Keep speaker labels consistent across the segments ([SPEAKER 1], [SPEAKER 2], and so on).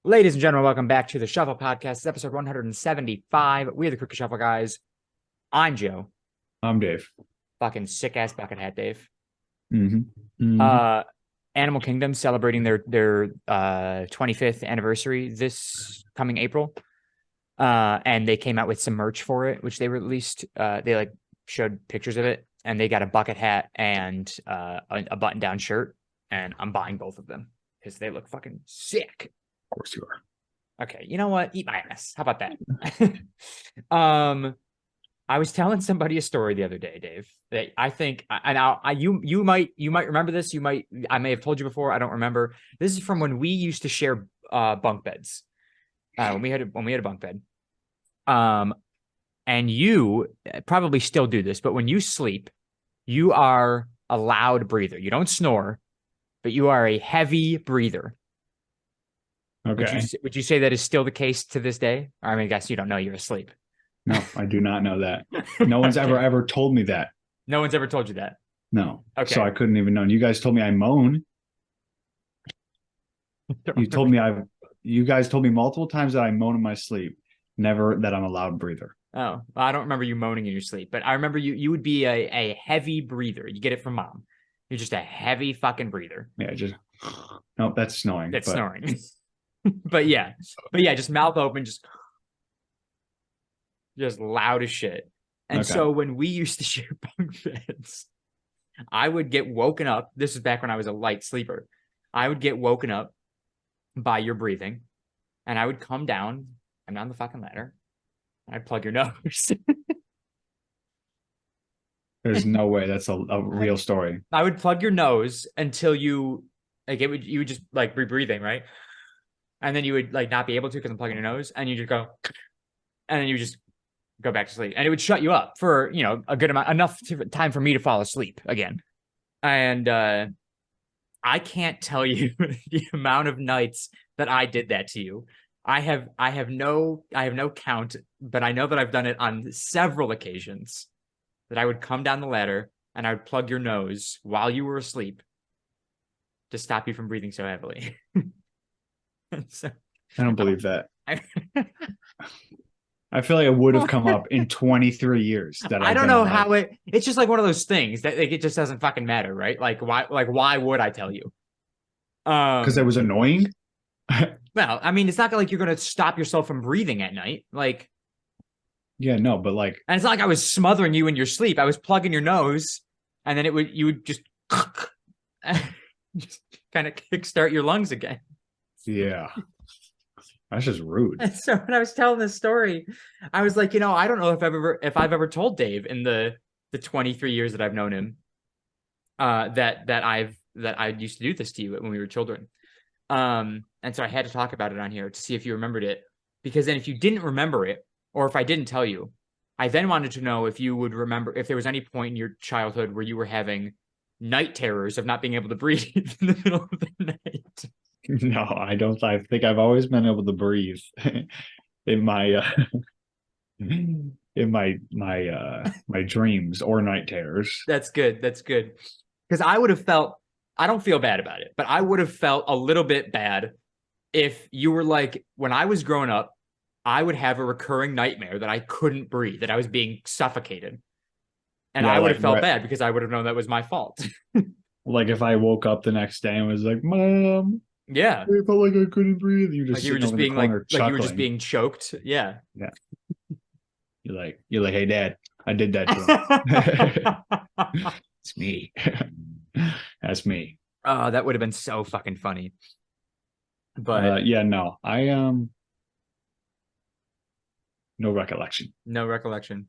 [SPEAKER 1] Ladies and gentlemen, welcome back to the Shuffle Podcast. It's episode 175. We are the Crooked Shuffle guys. I'm Joe.
[SPEAKER 2] I'm Dave.
[SPEAKER 1] Fucking sick ass bucket hat, Dave.
[SPEAKER 2] Mm-hmm.
[SPEAKER 1] Animal Kingdom celebrating their 25th anniversary this coming April. And they came out with some merch for it, which they released. They showed pictures of it, and they got a bucket hat and a button down shirt. And I'm buying both of them because they look fucking sick.
[SPEAKER 2] Of course you are.
[SPEAKER 1] Okay, you know what? Eat my ass. How about that? I was telling somebody a story the other day, Dave, that I think, and you might remember this. I may have told you before. I don't remember. This is from when we used to share bunk beds. When we had a bunk bed. And you probably still do this, but when you sleep, you are a loud breather. You don't snore, but you are a heavy breather.
[SPEAKER 2] Okay.
[SPEAKER 1] Would you say that is still the case to this day? I mean, I guess you don't know you're asleep.
[SPEAKER 2] No, I do not know that. No one's ever told me that.
[SPEAKER 1] No one's ever told you that.
[SPEAKER 2] No.
[SPEAKER 1] Okay.
[SPEAKER 2] So I couldn't even know. You guys told me I moan. You guys told me multiple times that I moan in my sleep. Never that I'm a loud breather.
[SPEAKER 1] Oh, I don't remember you moaning in your sleep, but I remember you would be a heavy breather. You get it from mom. You're just a heavy fucking breather.
[SPEAKER 2] Yeah, nope, that's snoring.
[SPEAKER 1] That's snoring. but yeah, just mouth open, just loud as shit. And so when we used to share bunk beds, I would get woken up. This is back when I was a light sleeper. I would get woken up by your breathing, and I would come down. I'm down the fucking ladder. I'd plug your nose.
[SPEAKER 2] There's no way that's a real story.
[SPEAKER 1] I would plug your nose until you would just like be breathing, right? And then you would like not be able to because I'm plugging your nose, and you just go, and then you just go back to sleep, and it would shut you up for a good amount, enough time for me to fall asleep again. And I can't tell you the amount of nights that I did that to you. I have no count, but I know that I've done it on several occasions. That I would come down the ladder and I would plug your nose while you were asleep to stop you from breathing so heavily.
[SPEAKER 2] So, I don't believe that. I feel like it would have come up in 23 years. That
[SPEAKER 1] I don't know how it's just like one of those things that it just doesn't fucking matter, right? Like why would I tell you?
[SPEAKER 2] Because it was annoying.
[SPEAKER 1] Well, I mean, it's not like you're gonna stop yourself from breathing at night, like.
[SPEAKER 2] Yeah, no, but like,
[SPEAKER 1] and it's not like I was smothering you in your sleep. I was plugging your nose, and then you would just kind of kickstart your lungs again.
[SPEAKER 2] Yeah. That's just rude.
[SPEAKER 1] And so when I was telling this story, I was like, I don't know if I've ever told Dave in the 23 years that I've known him, that I used to do this to you when we were children. And so I had to talk about it on here to see if you remembered it, because then if you didn't remember it, or if I didn't tell you, I then wanted to know if you would remember if there was any point in your childhood where you were having night terrors of not being able to breathe in the middle of the night.
[SPEAKER 2] No, I don't. I think I've always been able to breathe in my my dreams or night terrors.
[SPEAKER 1] That's good. That's good. Because I would have felt, I don't feel bad about it, but I would have felt a little bit bad if you were like, when I was growing up, I would have a recurring nightmare that I couldn't breathe, that I was being suffocated. And I would have felt bad because I would have known that was my fault.
[SPEAKER 2] Like if I woke up the next day and was like, Mom,
[SPEAKER 1] yeah,
[SPEAKER 2] I felt like I couldn't breathe. You
[SPEAKER 1] were just being like you were just being choked. Yeah.
[SPEAKER 2] Yeah. You're like, hey Dad, I did that to him. It's me. That's me.
[SPEAKER 1] Oh, that would have been so fucking funny. But
[SPEAKER 2] yeah, no. No recollection.
[SPEAKER 1] No recollection.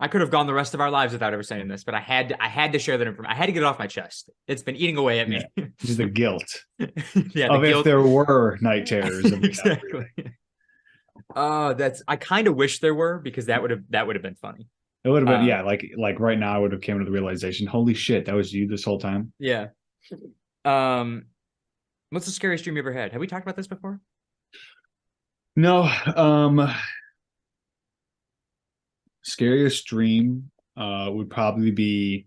[SPEAKER 1] I could have gone the rest of our lives without ever saying this, but I had to share that information. I had to get it off my chest. It's been eating away at me.
[SPEAKER 2] Yeah. Just the guilt.
[SPEAKER 1] Yeah,
[SPEAKER 2] of if there were night terrors.
[SPEAKER 1] Exactly. I kind of wish there were, because that would have been funny.
[SPEAKER 2] It would have been, yeah, like right now I would have came to the realization, holy shit, that was you this whole time.
[SPEAKER 1] Yeah. What's the scariest dream you ever had? Have we talked about this before?
[SPEAKER 2] No. Scariest dream would probably be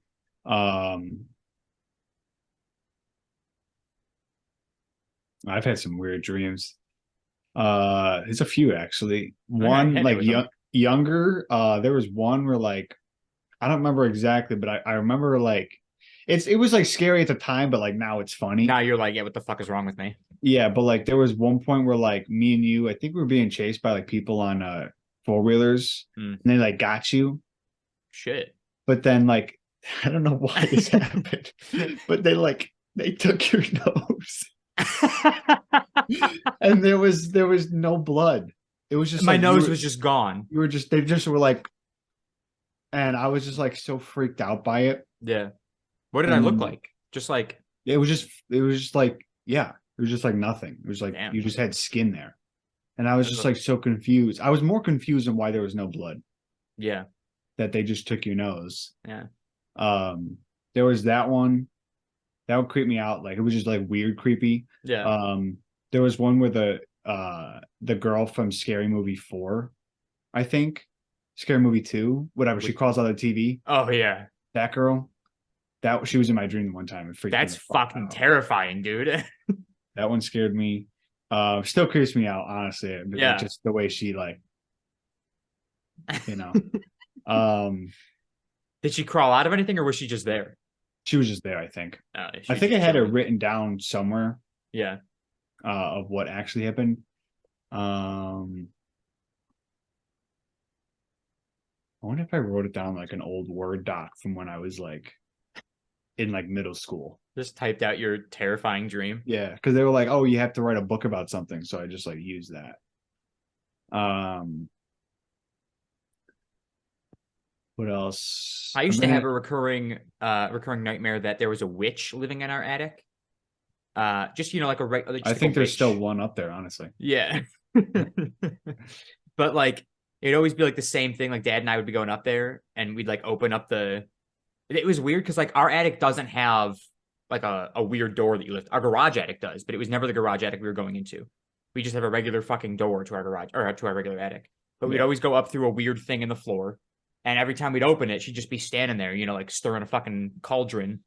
[SPEAKER 2] I've had some weird dreams. It's a few actually.
[SPEAKER 1] All right,
[SPEAKER 2] One
[SPEAKER 1] hit me
[SPEAKER 2] like
[SPEAKER 1] with them.
[SPEAKER 2] younger. There was one where like I don't remember exactly, but I remember like it was like scary at the time, but like now it's funny.
[SPEAKER 1] Now you're like, yeah, what the fuck is wrong with me?
[SPEAKER 2] Yeah, but like there was one point where like me and you, I think we were being chased by like people on four-wheelers
[SPEAKER 1] Hmm.
[SPEAKER 2] and they like got you.
[SPEAKER 1] Shit.
[SPEAKER 2] But then like I don't know why this happened, but they took your nose and there was no blood. It was just
[SPEAKER 1] My
[SPEAKER 2] like
[SPEAKER 1] nose was just gone.
[SPEAKER 2] you were just they just were like, and I was just like so freaked out by it.
[SPEAKER 1] Yeah. What did I look
[SPEAKER 2] And
[SPEAKER 1] like? Just like,
[SPEAKER 2] it was just like, yeah, it was just like nothing. It was like
[SPEAKER 1] damn.
[SPEAKER 2] you just had skin there. And I was
[SPEAKER 1] That's
[SPEAKER 2] just
[SPEAKER 1] a-
[SPEAKER 2] like so confused. I was more confused on why there was no blood,
[SPEAKER 1] yeah.
[SPEAKER 2] that they just took your nose.
[SPEAKER 1] Yeah.
[SPEAKER 2] Um, there was that one that would creep me out. Like it was just like weird, creepy.
[SPEAKER 1] Yeah.
[SPEAKER 2] There was one where the girl from Scary Movie 4, I think, Scary Movie 2, whatever, she
[SPEAKER 1] Which-
[SPEAKER 2] crawls out of the TV.
[SPEAKER 1] Oh yeah.
[SPEAKER 2] That girl, that she was in my dream one time. It freaked me
[SPEAKER 1] That's
[SPEAKER 2] the fuck
[SPEAKER 1] fucking
[SPEAKER 2] out.
[SPEAKER 1] terrifying, dude.
[SPEAKER 2] That one scared me. Still creeps me out, honestly.
[SPEAKER 1] Yeah.
[SPEAKER 2] Just the way she like, you know. Um,
[SPEAKER 1] Did she crawl out of anything or was she just there?
[SPEAKER 2] she was just there, I think.
[SPEAKER 1] She
[SPEAKER 2] I
[SPEAKER 1] was
[SPEAKER 2] think I
[SPEAKER 1] just
[SPEAKER 2] had it
[SPEAKER 1] chilling.
[SPEAKER 2] written down somewhere
[SPEAKER 1] Yeah.
[SPEAKER 2] of what actually happened. I wonder if I wrote it down like an old Word doc from when I was like in like middle school.
[SPEAKER 1] Just typed out your terrifying dream.
[SPEAKER 2] Yeah, because they were like, "Oh, you have to write a book about something," so I just like used that. What else?
[SPEAKER 1] I used to have a recurring nightmare that there was a witch living in our attic. Just like a regular.
[SPEAKER 2] I think there's still one up there, honestly.
[SPEAKER 1] Yeah. But like it'd always be like the same thing. Like Dad and I would be going up there and we'd like open up the. It was weird because like our attic doesn't have like a weird door that you lift. Our garage attic does, but it was never the garage attic we were going into. We just have a regular fucking door to our garage or to our regular attic. But we'd
[SPEAKER 2] Yeah.
[SPEAKER 1] always go up through a weird thing in the floor. And every time we'd open it, she'd just be standing there, like stirring a fucking cauldron.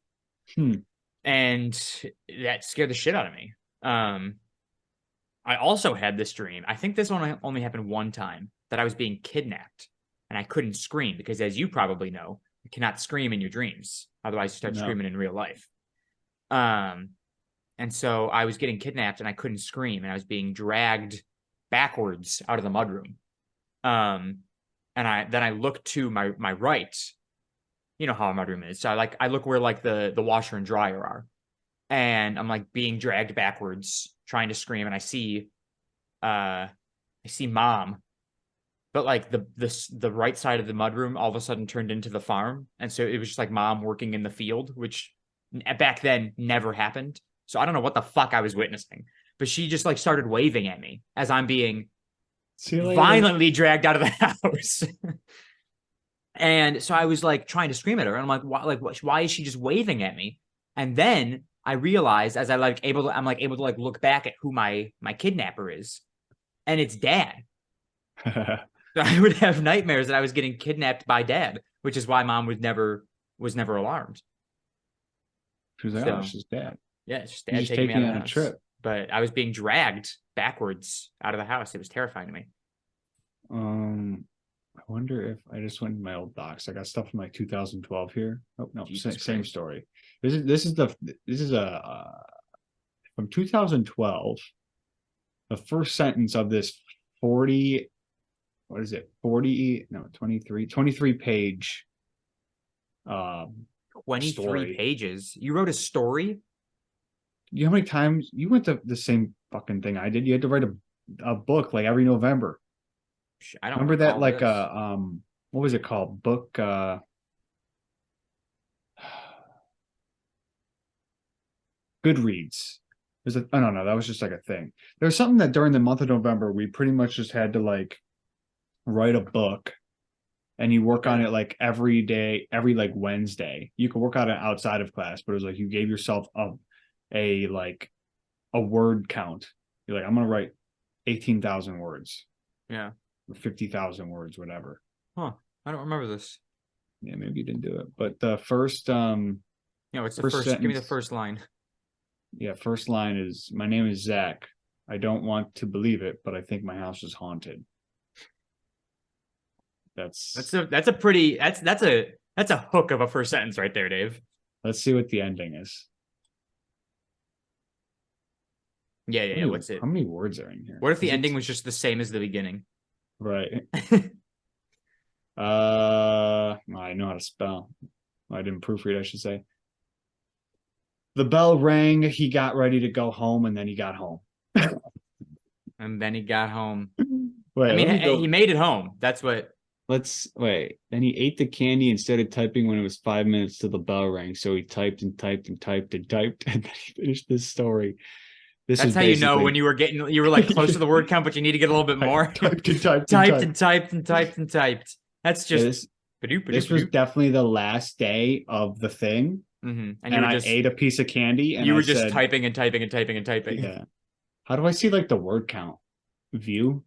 [SPEAKER 2] Hmm.
[SPEAKER 1] And that scared the shit out of me. I also had this dream. I think this one only happened one time that I was being kidnapped and I couldn't scream because, as you probably know, you cannot scream in your dreams. Otherwise, you start
[SPEAKER 2] No.
[SPEAKER 1] screaming in real life. And so I was getting kidnapped and I couldn't scream and I was being dragged backwards out of the mudroom. And I looked to my right. You know how a mudroom is. So I look where like the washer and dryer are. And I'm like being dragged backwards, trying to scream, and I see Mom. But like the right side of the mudroom all of a sudden turned into the farm. And so it was just like Mom working in the field, which back then never happened. So I don't know what the fuck I was witnessing. But she just like started waving at me as I'm being violently dragged out of the house. And so I was like trying to scream at her, and I'm like, why is she just waving at me? And then I realized as I'm able to like look back at who my kidnapper is, and it's Dad. I would have nightmares that I was getting kidnapped by Dad, which is why Mom was never alarmed.
[SPEAKER 2] She was like, "Oh, it's just Dad."
[SPEAKER 1] Yeah, it's just
[SPEAKER 2] He's
[SPEAKER 1] Dad
[SPEAKER 2] just
[SPEAKER 1] taking me out of
[SPEAKER 2] on
[SPEAKER 1] the
[SPEAKER 2] a
[SPEAKER 1] house.
[SPEAKER 2] trip.
[SPEAKER 1] But I was being dragged backwards out of the house. It was terrifying to me.
[SPEAKER 2] I wonder if I just went in my old docs. I got stuff from like 2012 here. Oh no,
[SPEAKER 1] Jesus
[SPEAKER 2] same
[SPEAKER 1] Christ.
[SPEAKER 2] story. This is from 2012. The first sentence of this 40, what is it? 23 page
[SPEAKER 1] 23
[SPEAKER 2] story.
[SPEAKER 1] pages. You wrote a story?
[SPEAKER 2] You know how many times you went to the same fucking thing I did? You had to write a book like every November.
[SPEAKER 1] I don't
[SPEAKER 2] Remember that
[SPEAKER 1] recall
[SPEAKER 2] like
[SPEAKER 1] this.
[SPEAKER 2] what was it called? Book Goodreads. There's a, oh no, that was just like a thing. There's something that during the month of November we pretty much just had to like write a book, and you work on it like every day, every like Wednesday. You could work on it outside of class, but it was like you gave yourself a word count. You're like, I'm gonna write 18,000 words.
[SPEAKER 1] Yeah.
[SPEAKER 2] Or 50,000 words, whatever.
[SPEAKER 1] Huh. I don't remember this.
[SPEAKER 2] Yeah, maybe you didn't do it. But the first
[SPEAKER 1] It's the
[SPEAKER 2] First
[SPEAKER 1] first. Give me the
[SPEAKER 2] sentence.
[SPEAKER 1] first line.
[SPEAKER 2] Yeah, first line is, "My name is Zach. I don't want to believe it, but I think my house is haunted."
[SPEAKER 1] That's
[SPEAKER 2] That's
[SPEAKER 1] a that's a pretty that's a hook of a first sentence right there, Dave.
[SPEAKER 2] Let's see what the ending is.
[SPEAKER 1] Yeah. What's
[SPEAKER 2] How
[SPEAKER 1] it?
[SPEAKER 2] many words are in here?
[SPEAKER 1] What if the
[SPEAKER 2] Is it
[SPEAKER 1] ending was just the same as the beginning?
[SPEAKER 2] right? I know how to spell. I didn't proofread, I should say. The bell rang, he got ready to go home, and then he got home.
[SPEAKER 1] And then he got home.
[SPEAKER 2] Wait,
[SPEAKER 1] I mean,
[SPEAKER 2] let me
[SPEAKER 1] he
[SPEAKER 2] go.
[SPEAKER 1] made it home. That's what.
[SPEAKER 2] Let's wait. Then he ate the candy and started typing when it was 5 minutes till the bell rang. So he typed and typed and typed and typed, and then he finished this story. This
[SPEAKER 1] That's
[SPEAKER 2] was
[SPEAKER 1] how you know
[SPEAKER 2] basically
[SPEAKER 1] when you were like close to the word count, but you need to get a little bit more.
[SPEAKER 2] typed and typed and
[SPEAKER 1] Typed
[SPEAKER 2] typed.
[SPEAKER 1] and typed and typed and typed. That's
[SPEAKER 2] Yeah,
[SPEAKER 1] just.
[SPEAKER 2] this was definitely the last day of the thing,
[SPEAKER 1] And you
[SPEAKER 2] and
[SPEAKER 1] were
[SPEAKER 2] I
[SPEAKER 1] just
[SPEAKER 2] ate a piece of candy, and
[SPEAKER 1] you
[SPEAKER 2] I
[SPEAKER 1] were just
[SPEAKER 2] said,
[SPEAKER 1] typing and typing and typing and typing.
[SPEAKER 2] "Yeah, how do I see like the word count? View?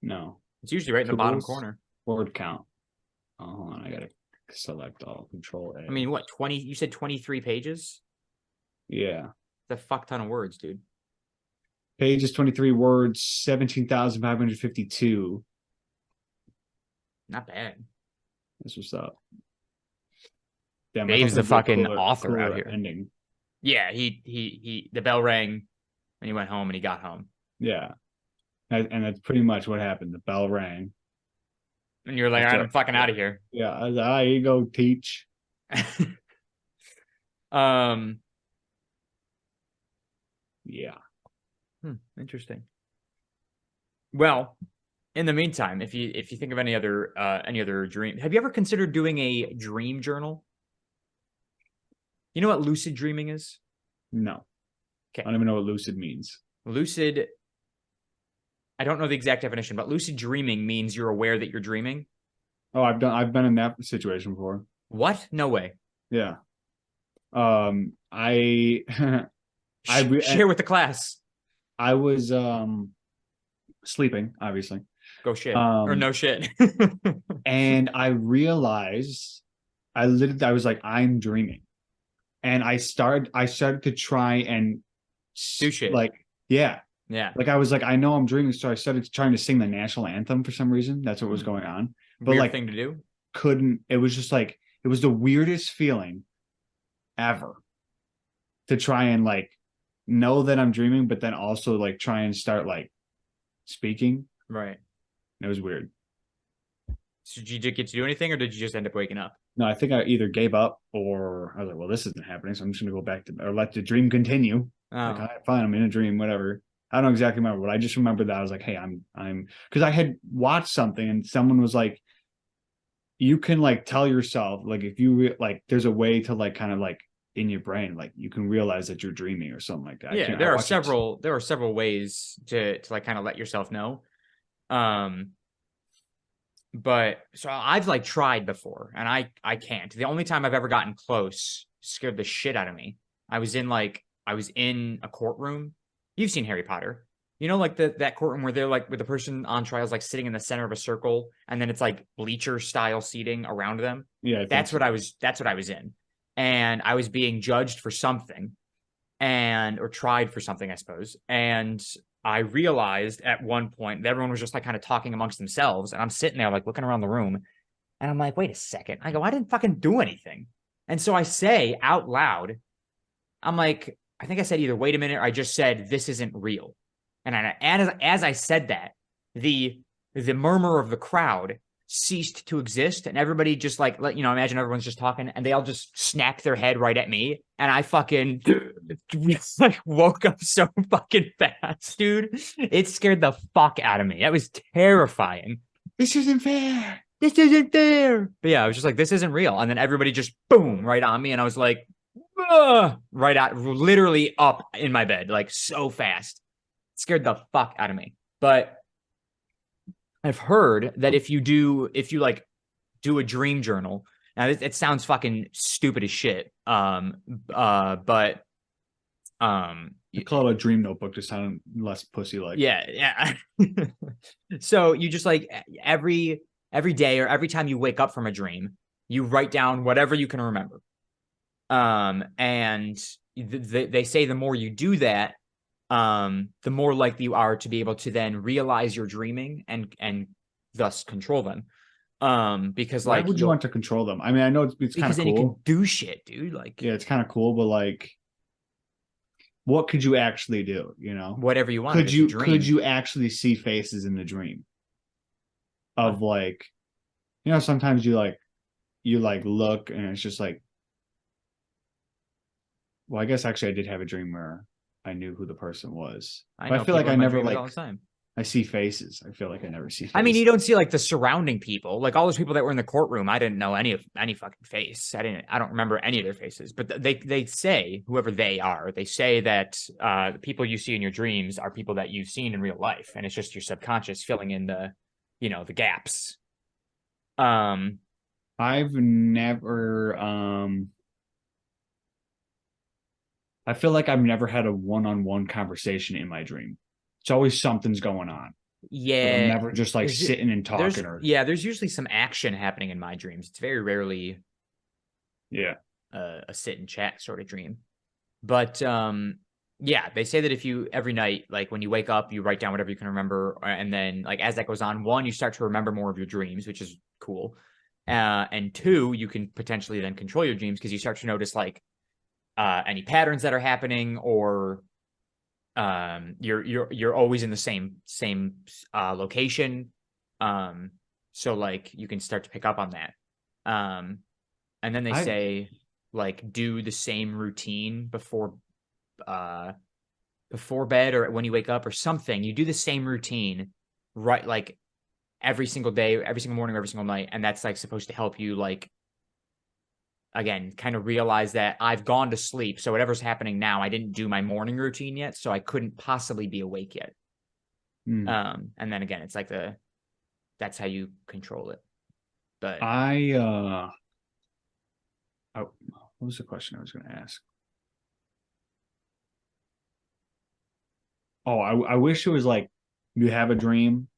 [SPEAKER 2] No,
[SPEAKER 1] It's usually right in the bottom
[SPEAKER 2] tools,
[SPEAKER 1] corner.
[SPEAKER 2] word count. Oh, hold on, I gotta select all. Control A.
[SPEAKER 1] I mean, what 20? You said 23 pages.
[SPEAKER 2] Yeah,
[SPEAKER 1] That's a fuck ton of words, dude.
[SPEAKER 2] pages 23 words, 17,552.
[SPEAKER 1] Not bad.
[SPEAKER 2] That's what's up. Damn, I thought
[SPEAKER 1] Dave's the
[SPEAKER 2] that'd be a
[SPEAKER 1] fucking author out
[SPEAKER 2] cooler
[SPEAKER 1] here.
[SPEAKER 2] ending.
[SPEAKER 1] Yeah, he. The bell rang, and he went home, and he got home,
[SPEAKER 2] Yeah, and that's pretty much what happened. The bell rang.
[SPEAKER 1] and you're like, all right, I'm fucking out of here.
[SPEAKER 2] Yeah, I was like, "Ah, you go teach."
[SPEAKER 1] um.
[SPEAKER 2] Yeah.
[SPEAKER 1] Interesting. Well, in the meantime, if you think of any other dream, have you ever considered doing a dream journal? You know what lucid dreaming is?
[SPEAKER 2] No.
[SPEAKER 1] Okay.
[SPEAKER 2] I don't even know what lucid means.
[SPEAKER 1] Lucid, I don't know the exact definition, but lucid dreaming means you're aware that you're dreaming.
[SPEAKER 2] Oh, I've been in that situation before.
[SPEAKER 1] What? No way.
[SPEAKER 2] Yeah. I
[SPEAKER 1] Share with the class.
[SPEAKER 2] I was sleeping, obviously.
[SPEAKER 1] Go shit. Or no shit.
[SPEAKER 2] And I realized I was like, I'm dreaming. And I started to try and
[SPEAKER 1] Do shit.
[SPEAKER 2] like, yeah.
[SPEAKER 1] Yeah.
[SPEAKER 2] Like I was like, I know I'm dreaming. So I started trying to sing the national anthem for some reason. That's what was going on. But
[SPEAKER 1] Weird
[SPEAKER 2] like
[SPEAKER 1] thing to do.
[SPEAKER 2] it was just like, it was the weirdest feeling ever to try and like know that I'm dreaming, but then also like try and start like speaking.
[SPEAKER 1] Right.
[SPEAKER 2] It was weird.
[SPEAKER 1] So did you get to do anything, or did you just end up waking up?
[SPEAKER 2] No, I think I either gave up or I was like, well, this isn't happening. So I'm just going to go back to, or let the dream continue.
[SPEAKER 1] Oh.
[SPEAKER 2] Like, all right, fine, I'm in a dream, whatever. I don't exactly remember, but I just remember that I was like, hey, because I had watched something and someone was like, you can like tell yourself, like, if you like, there's a way to like kind of like in your brain, like you can realize that you're dreaming or something like that.
[SPEAKER 1] Yeah, there are several ways to like kind of let yourself know. But so I've like tried before and I can't. The only time I've ever gotten close scared the shit out of me. I was in a courtroom. You've seen Harry Potter. You know, like that courtroom where they're like with the person on trial is like sitting in the center of a circle, and then it's like bleacher style seating around them.
[SPEAKER 2] Yeah,
[SPEAKER 1] That's what I was in. And I was being judged for something or tried for something, I suppose. And I realized at one point that everyone was just like kind of talking amongst themselves. And I'm sitting there like looking around the room. And I'm like, wait a second. I go, I didn't fucking do anything. And so I say out loud, I'm like, I think I said either wait a minute or I just said this isn't real. And as I said that, the murmur of the crowd ceased to exist, and everybody just like imagine everyone's just talking, and they all just snapped their head right at me, and I fucking like woke up so fucking fast, dude. It scared the fuck out of me. That was terrifying.
[SPEAKER 2] this isn't fair.
[SPEAKER 1] This isn't there. But yeah, I was just like, this isn't real, and then everybody just boom right on me, and I was like, right out, literally up in my bed, like so fast. It scared the fuck out of me. But I've heard that if you like do a dream journal, now it sounds fucking stupid as shit. But
[SPEAKER 2] You call it a dream notebook to sound less pussy like.
[SPEAKER 1] yeah. So you just like every day or every time you wake up from a dream, you write down whatever you can remember. And they say the more you do that, the more likely you are to be able to then realize you're dreaming and thus control them. Because
[SPEAKER 2] Why
[SPEAKER 1] like
[SPEAKER 2] would you want to control them? I mean, I know it's kind
[SPEAKER 1] because
[SPEAKER 2] of
[SPEAKER 1] then you can
[SPEAKER 2] cool.
[SPEAKER 1] do shit, dude. Like
[SPEAKER 2] Yeah, it's kind of cool, but like, what could you actually do? You know,
[SPEAKER 1] whatever you want. It's a
[SPEAKER 2] could
[SPEAKER 1] dream.
[SPEAKER 2] you actually see faces in the dream of
[SPEAKER 1] What?
[SPEAKER 2] like, sometimes you like look and it's just like, well, I guess actually I did have a dream where I knew who the person was,
[SPEAKER 1] I
[SPEAKER 2] but I
[SPEAKER 1] know
[SPEAKER 2] feel like
[SPEAKER 1] people
[SPEAKER 2] I
[SPEAKER 1] in my
[SPEAKER 2] never
[SPEAKER 1] dreams all
[SPEAKER 2] like
[SPEAKER 1] the time.
[SPEAKER 2] I see faces. I feel like I never see
[SPEAKER 1] I mean,
[SPEAKER 2] faces.
[SPEAKER 1] you don't see like the surrounding people, like all those people that were in the courtroom. I didn't know any fucking face. I don't remember any of their faces. But they say, whoever they are, they say that the people you see in your dreams are people that you've seen in real life, and it's just your subconscious filling in the gaps. Um,
[SPEAKER 2] I've never I feel like I've never had a one-on-one conversation in my dream. It's always something's going on, but I'm
[SPEAKER 1] yeah,
[SPEAKER 2] never just like
[SPEAKER 1] there's
[SPEAKER 2] sitting and talking or
[SPEAKER 1] there's usually some action happening in my dreams. It's very rarely
[SPEAKER 2] yeah.
[SPEAKER 1] a sit and chat sort of dream. But yeah, they say that if you every night, like when you wake up, you write down whatever you can remember, and then like as that goes on, one, you start to remember more of your dreams, which is cool. And two, you can potentially then control your dreams because you start to notice like any patterns that are happening, or you're always in the same location. So like you can start to pick up on that. And then they
[SPEAKER 2] I
[SPEAKER 1] say like do the same routine uh before bed or when you wake up or something. You do the same routine, right? Like every single day, every single morning, every single night, and that's like supposed to help you like again kind of realize that I've gone to sleep, so whatever's happening now, I didn't do my morning routine yet, so I couldn't possibly be awake yet.
[SPEAKER 2] hmm.
[SPEAKER 1] And then again, it's like that's how you control it. But
[SPEAKER 2] what was the question I was going to ask? Oh, I wish it was like you have a dream,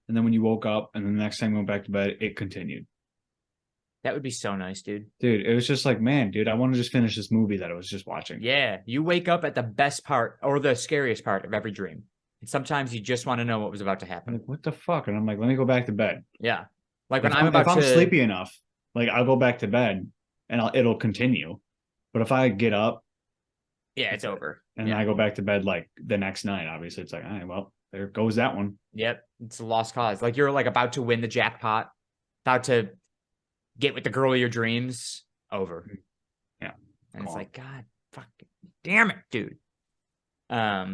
[SPEAKER 2] and then when you woke up, and then the next time you went back to bed, it continued.
[SPEAKER 1] that would be so nice, dude.
[SPEAKER 2] Dude, it was just like, man, dude, I want to just finish this movie that I was just watching.
[SPEAKER 1] Yeah, you wake up at the best part or the scariest part of every dream. And sometimes you just want to know what was about to
[SPEAKER 2] I'm
[SPEAKER 1] happen.
[SPEAKER 2] like, what the fuck? And I'm like, let me go back to bed.
[SPEAKER 1] Yeah. Like when
[SPEAKER 2] If
[SPEAKER 1] I'm
[SPEAKER 2] if
[SPEAKER 1] about
[SPEAKER 2] I'm
[SPEAKER 1] to,
[SPEAKER 2] sleepy enough, like I'll go back to bed and it'll continue. But if I get up
[SPEAKER 1] yeah, it's over.
[SPEAKER 2] and
[SPEAKER 1] Yeah.
[SPEAKER 2] I go back to bed like the next night, obviously it's like, all right, well, there goes that one.
[SPEAKER 1] Yep. It's a lost cause. Like you're like about to win the jackpot, about to get with the girl of your dreams, over.
[SPEAKER 2] Yeah.
[SPEAKER 1] And it's
[SPEAKER 2] Gone.
[SPEAKER 1] like, God fucking damn it, dude.
[SPEAKER 2] I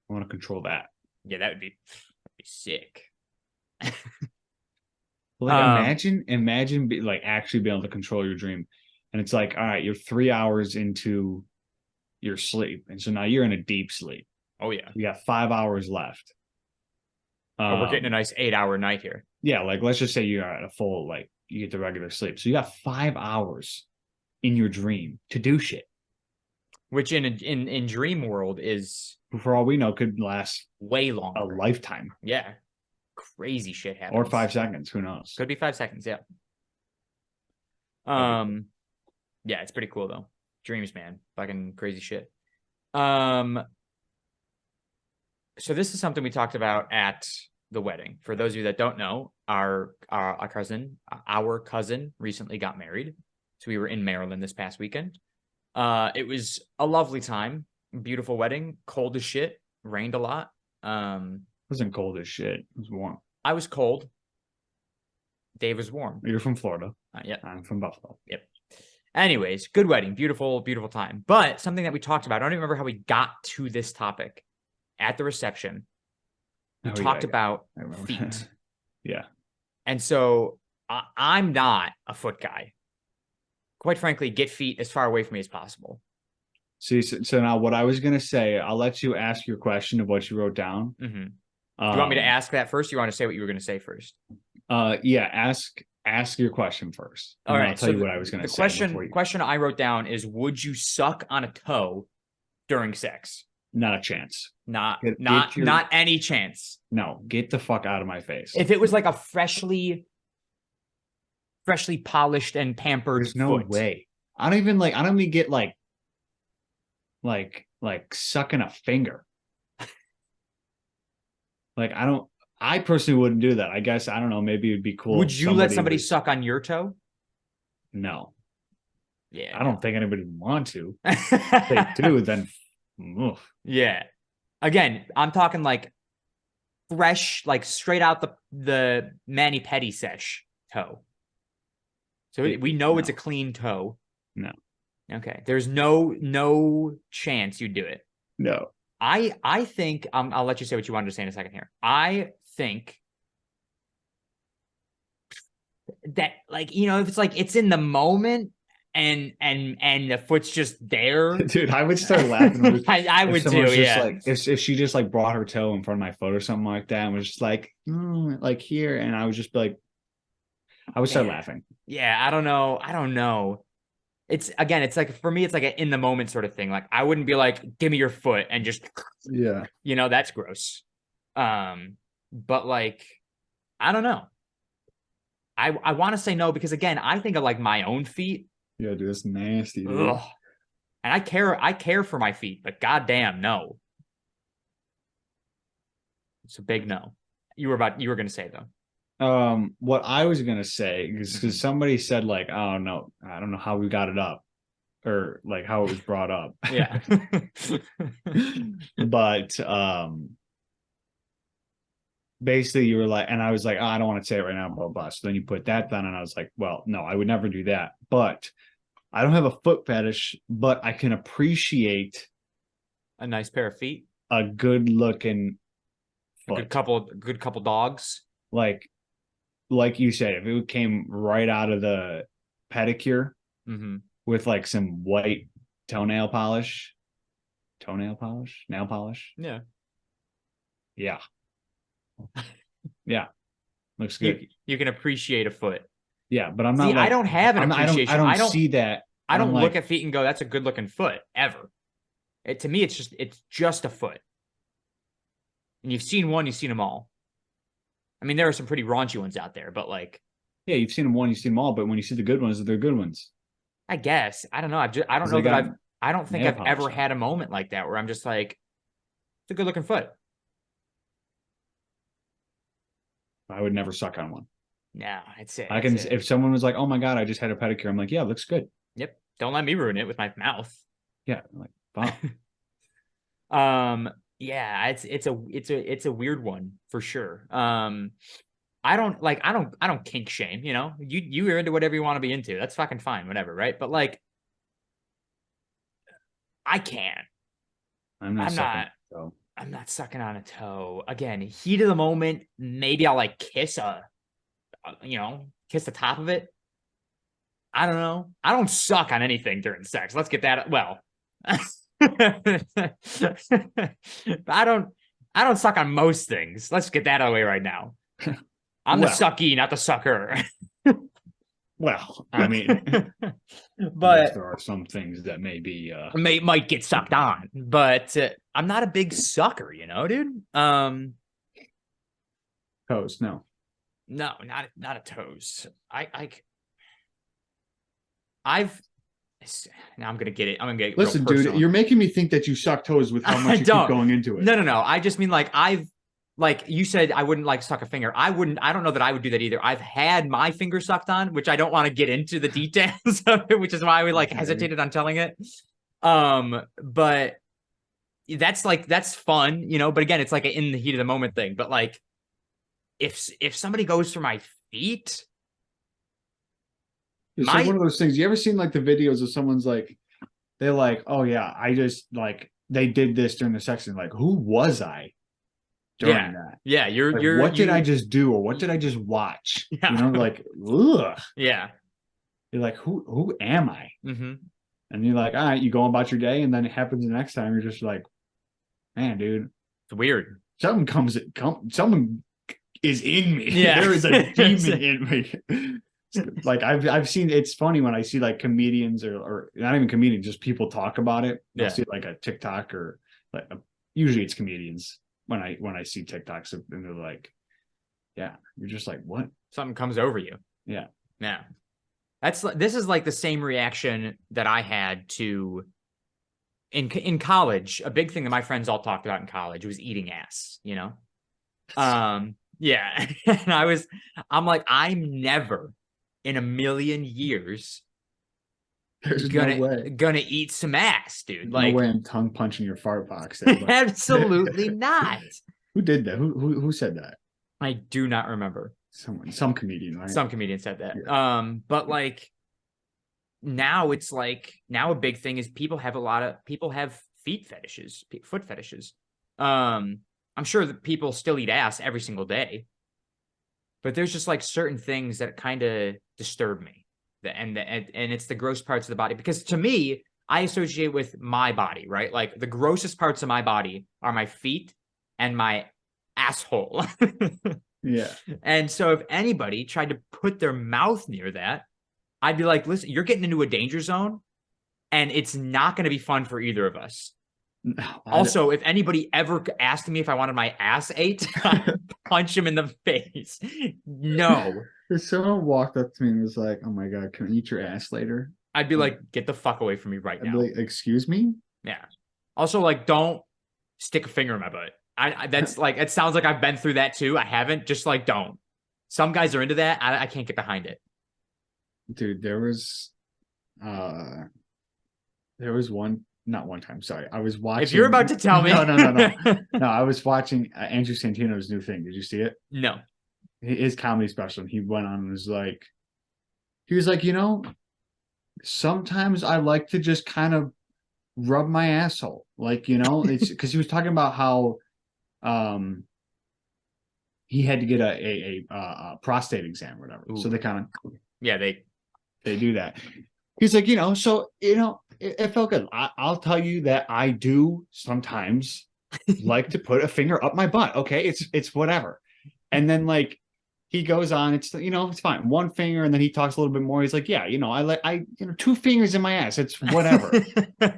[SPEAKER 2] want to control that.
[SPEAKER 1] Yeah, that'd be sick.
[SPEAKER 2] Like
[SPEAKER 1] Um,
[SPEAKER 2] imagine like actually being able to control your dream. And it's like, all right, you're 3 hours into your sleep. And so now you're in a deep sleep.
[SPEAKER 1] oh yeah.
[SPEAKER 2] You got 5 hours left.
[SPEAKER 1] Oh, we're getting a nice 8-hour night here.
[SPEAKER 2] Yeah, like let's just say you're at a full, like you get the regular sleep. So you got 5 hours in your dream to do shit.
[SPEAKER 1] Which in dream world is
[SPEAKER 2] For all we know, could last
[SPEAKER 1] way
[SPEAKER 2] a
[SPEAKER 1] longer.
[SPEAKER 2] lifetime
[SPEAKER 1] Yeah. Crazy shit happens.
[SPEAKER 2] or 5 seconds. Who knows?
[SPEAKER 1] Could be 5 seconds, yeah. Yeah, it's pretty cool though. Dreams, man. Fucking crazy shit. So this is something we talked about at the wedding. For those of you that don't know, our cousin recently got married. So we were in Maryland this past weekend. It was a lovely time, beautiful wedding, cold as shit, rained a lot.
[SPEAKER 2] It wasn't cold as shit. It was warm.
[SPEAKER 1] I was cold. Dave was warm.
[SPEAKER 2] You're from Florida.
[SPEAKER 1] Yeah.
[SPEAKER 2] I'm from Buffalo.
[SPEAKER 1] Yep. Anyways, good wedding, beautiful, beautiful time. But something that we talked about, I don't even remember how we got to this topic at the reception. We talked about feet.
[SPEAKER 2] Yeah.
[SPEAKER 1] And so I'm not a foot guy. Quite frankly, get feet as far away from me as possible.
[SPEAKER 2] See, so now what I was going to say, I'll let you ask your question of what you wrote down.
[SPEAKER 1] Mm-hmm. Do you want me to ask that first? Or you want to say what you were going to say first?
[SPEAKER 2] Yeah, ask your question first.
[SPEAKER 1] All right.
[SPEAKER 2] I'll tell you what I was going to say.
[SPEAKER 1] The question I wrote down is: would you suck on a toe during sex?
[SPEAKER 2] Not a chance.
[SPEAKER 1] Not any chance.
[SPEAKER 2] No, get the fuck out of my face.
[SPEAKER 1] If it was like a freshly polished and pampered
[SPEAKER 2] There's no
[SPEAKER 1] foot.
[SPEAKER 2] way. I don't even get like like sucking a finger. Like I personally wouldn't do that. I guess I don't know, maybe it'd be cool
[SPEAKER 1] Would
[SPEAKER 2] if
[SPEAKER 1] you let somebody
[SPEAKER 2] was,
[SPEAKER 1] suck on your toe?
[SPEAKER 2] no.
[SPEAKER 1] Yeah,
[SPEAKER 2] I don't think anybody would want to.
[SPEAKER 1] no.
[SPEAKER 2] If they do, then oof.
[SPEAKER 1] Yeah. Again, I'm talking like fresh, like straight out the mani pedi sesh toe. So we know it's a
[SPEAKER 2] No.
[SPEAKER 1] clean toe.
[SPEAKER 2] No.
[SPEAKER 1] Okay. There's no chance you'd do it.
[SPEAKER 2] No.
[SPEAKER 1] I think I'll let you say what you wanted to say in a second here. I think that, like, if it's like it's in the moment and the foot's just there.
[SPEAKER 2] Dude, I would start laughing
[SPEAKER 1] I
[SPEAKER 2] if
[SPEAKER 1] would
[SPEAKER 2] someone's
[SPEAKER 1] too,
[SPEAKER 2] just
[SPEAKER 1] yeah.
[SPEAKER 2] like if she just like brought her toe in front of my foot or something like that and was just like, like here, and I would just be like, I would start laughing.
[SPEAKER 1] Yeah, I don't know. It's like for me, it's like an in the moment sort of thing. Like I wouldn't be like, give me your foot and just,
[SPEAKER 2] Yeah.
[SPEAKER 1] that's gross. But like, I don't know. I want to say no because again, I think of like my own feet.
[SPEAKER 2] Yeah, dude, that's nasty, dude.
[SPEAKER 1] Ugh. And I care for my feet, but goddamn, no. It's a big no. You were gonna say though.
[SPEAKER 2] What I was gonna say is because somebody said like, oh no, I don't know how we got it up or like how it was brought up.
[SPEAKER 1] Yeah.
[SPEAKER 2] But basically you were like, and I was like, oh, I don't want to say it right now, blah, blah, blah. So then you put that down, and I was like, well, no, I would never do that. But I don't have a foot fetish, but I can appreciate
[SPEAKER 1] A nice pair of feet.
[SPEAKER 2] a good looking
[SPEAKER 1] A
[SPEAKER 2] foot.
[SPEAKER 1] good couple dogs.
[SPEAKER 2] Like you said, if it came right out of the pedicure
[SPEAKER 1] Mm-hmm.
[SPEAKER 2] with like some white nail polish,
[SPEAKER 1] Yeah.
[SPEAKER 2] yeah, yeah, looks good.
[SPEAKER 1] You can appreciate a foot.
[SPEAKER 2] Yeah, but I'm
[SPEAKER 1] See,
[SPEAKER 2] not like
[SPEAKER 1] I don't have an appreciation.
[SPEAKER 2] I don't see that.
[SPEAKER 1] I don't
[SPEAKER 2] like,
[SPEAKER 1] look at feet and go, that's a good looking foot ever. To me, it's just a foot. And you've seen them all. I mean, there are some pretty raunchy ones out there, but like,
[SPEAKER 2] yeah, you've seen them one, you've seen them all, but when you see the good ones, they're good ones.
[SPEAKER 1] I guess I don't know. I don't
[SPEAKER 2] 'Cause
[SPEAKER 1] know
[SPEAKER 2] they
[SPEAKER 1] that
[SPEAKER 2] got
[SPEAKER 1] I don't think
[SPEAKER 2] nail
[SPEAKER 1] I've
[SPEAKER 2] polish
[SPEAKER 1] ever
[SPEAKER 2] on.
[SPEAKER 1] had a moment like that where I'm just like, it's a good looking foot.
[SPEAKER 2] I would never suck on one.
[SPEAKER 1] No, it's it.
[SPEAKER 2] I can if someone was like, "Oh my god, I just had a pedicure," I'm like, "Yeah, it looks good."
[SPEAKER 1] Yep. Don't let me ruin it with my mouth.
[SPEAKER 2] Yeah, I'm like,
[SPEAKER 1] Yeah, it's a weird one for sure. I don't kink shame, you're into whatever you want to be into. That's fucking fine, whatever, right? But like, I can't.
[SPEAKER 2] I'm not
[SPEAKER 1] I'm
[SPEAKER 2] sucking.
[SPEAKER 1] not.
[SPEAKER 2] So
[SPEAKER 1] I'm not sucking on a toe. Again, heat of the moment. Maybe I'll like kiss kiss the top of it. I don't know. I don't suck on anything during sex. Let's get that. Well, I don't suck on most things. Let's get that out of the way right now. I'm the sucky, not the sucker.
[SPEAKER 2] well, I mean,
[SPEAKER 1] but
[SPEAKER 2] there are some things that may be
[SPEAKER 1] might get sucked on, but I'm not a big sucker, dude.
[SPEAKER 2] toes. No,
[SPEAKER 1] not a toes. I've now I'm gonna get it. I'm gonna get
[SPEAKER 2] listen,
[SPEAKER 1] real
[SPEAKER 2] dude, you're making me think that you suck toes with how much you keep going into it.
[SPEAKER 1] No. I just mean like like you said, I wouldn't like suck a finger. I don't know that I would do that either. I've had my finger sucked on, which I don't want to get into the details of it, which is why we hesitated on telling it. But that's fun, but again, it's like an in the heat of the moment thing. But like, if somebody goes for my feet,
[SPEAKER 2] It's like one of those things. You ever seen like the videos of someone's like, they're like, oh yeah, I just like they did this during the sex and like, who was I during that?
[SPEAKER 1] Yeah,
[SPEAKER 2] what did I just do or what did I just watch?
[SPEAKER 1] Yeah.
[SPEAKER 2] Like, ugh.
[SPEAKER 1] Yeah.
[SPEAKER 2] You're like, who am I?
[SPEAKER 1] Mm-hmm.
[SPEAKER 2] And you're like, all right, you go about your day, and then it happens the next time. You're just like, man, dude,
[SPEAKER 1] it's weird.
[SPEAKER 2] Someone is in me.
[SPEAKER 1] Yeah.
[SPEAKER 2] There is a demon in me. Like I've seen, it's funny when I see like comedians or not even comedians, just people talk about it. I'll see like a TikTok or like usually it's comedians when I see TikToks and they're like, yeah, you're just like, what?
[SPEAKER 1] Something comes over you.
[SPEAKER 2] Yeah.
[SPEAKER 1] This is like the same reaction that I had to in college, a big thing that my friends all talked about in college was eating ass, you know? Yeah. And I'm like, I'm never in a million years
[SPEAKER 2] There's no way.
[SPEAKER 1] gonna eat some ass, dude.
[SPEAKER 2] No
[SPEAKER 1] Like,
[SPEAKER 2] way I'm tongue punching your fart box there, but
[SPEAKER 1] absolutely not.
[SPEAKER 2] who did that? Who said that?
[SPEAKER 1] I do not remember.
[SPEAKER 2] Some comedian, right?
[SPEAKER 1] Some comedian said that.
[SPEAKER 2] Yeah.
[SPEAKER 1] But like now it's like now a big thing is people have feet fetishes, foot fetishes. I'm sure that people still eat ass every single day, but there's just like certain things that kind of disturb me. And it's the gross parts of the body because to me, I associate with my body, right? Like the grossest parts of my body are my feet and my asshole.
[SPEAKER 2] Yeah.
[SPEAKER 1] And so if anybody tried to put their mouth near that, I'd be like, listen, you're getting into a danger zone and it's not going to be fun for either of us.
[SPEAKER 2] No,
[SPEAKER 1] Also, if anybody ever asked me if I wanted my ass ate, I'd punch him in the face. No.
[SPEAKER 2] if someone walked up to me and was like, "Oh my god, can I eat your ass later?"
[SPEAKER 1] I'd be like, get the fuck away from me right
[SPEAKER 2] I'd
[SPEAKER 1] now.
[SPEAKER 2] be like, "Excuse me?"
[SPEAKER 1] Yeah. Also, like, don't stick a finger in my butt. That's like, it sounds like I've been through that too. I haven't. Just like, don't. Some guys are into that. I can't get behind it.
[SPEAKER 2] Dude, there was one, not one time, sorry. I was watching.
[SPEAKER 1] If you're about to tell me,
[SPEAKER 2] no. No, I was watching Andrew Santino's new thing. Did you see it?
[SPEAKER 1] No.
[SPEAKER 2] His comedy special. And he went on and was like, you know, sometimes I like to just kind of rub my asshole. Like, you know, it's because he was talking about how he had to get a prostate exam or whatever.
[SPEAKER 1] Ooh.
[SPEAKER 2] So they kind of
[SPEAKER 1] Yeah, they
[SPEAKER 2] do that. He's like, you know, so you know, it felt good. I'll tell you that I do sometimes like to put a finger up my butt. Okay, it's whatever. And then like he goes on, it's you know, it's fine. One finger, and then he talks a little bit more. He's like, yeah, you know, you know, two fingers in my ass. It's whatever.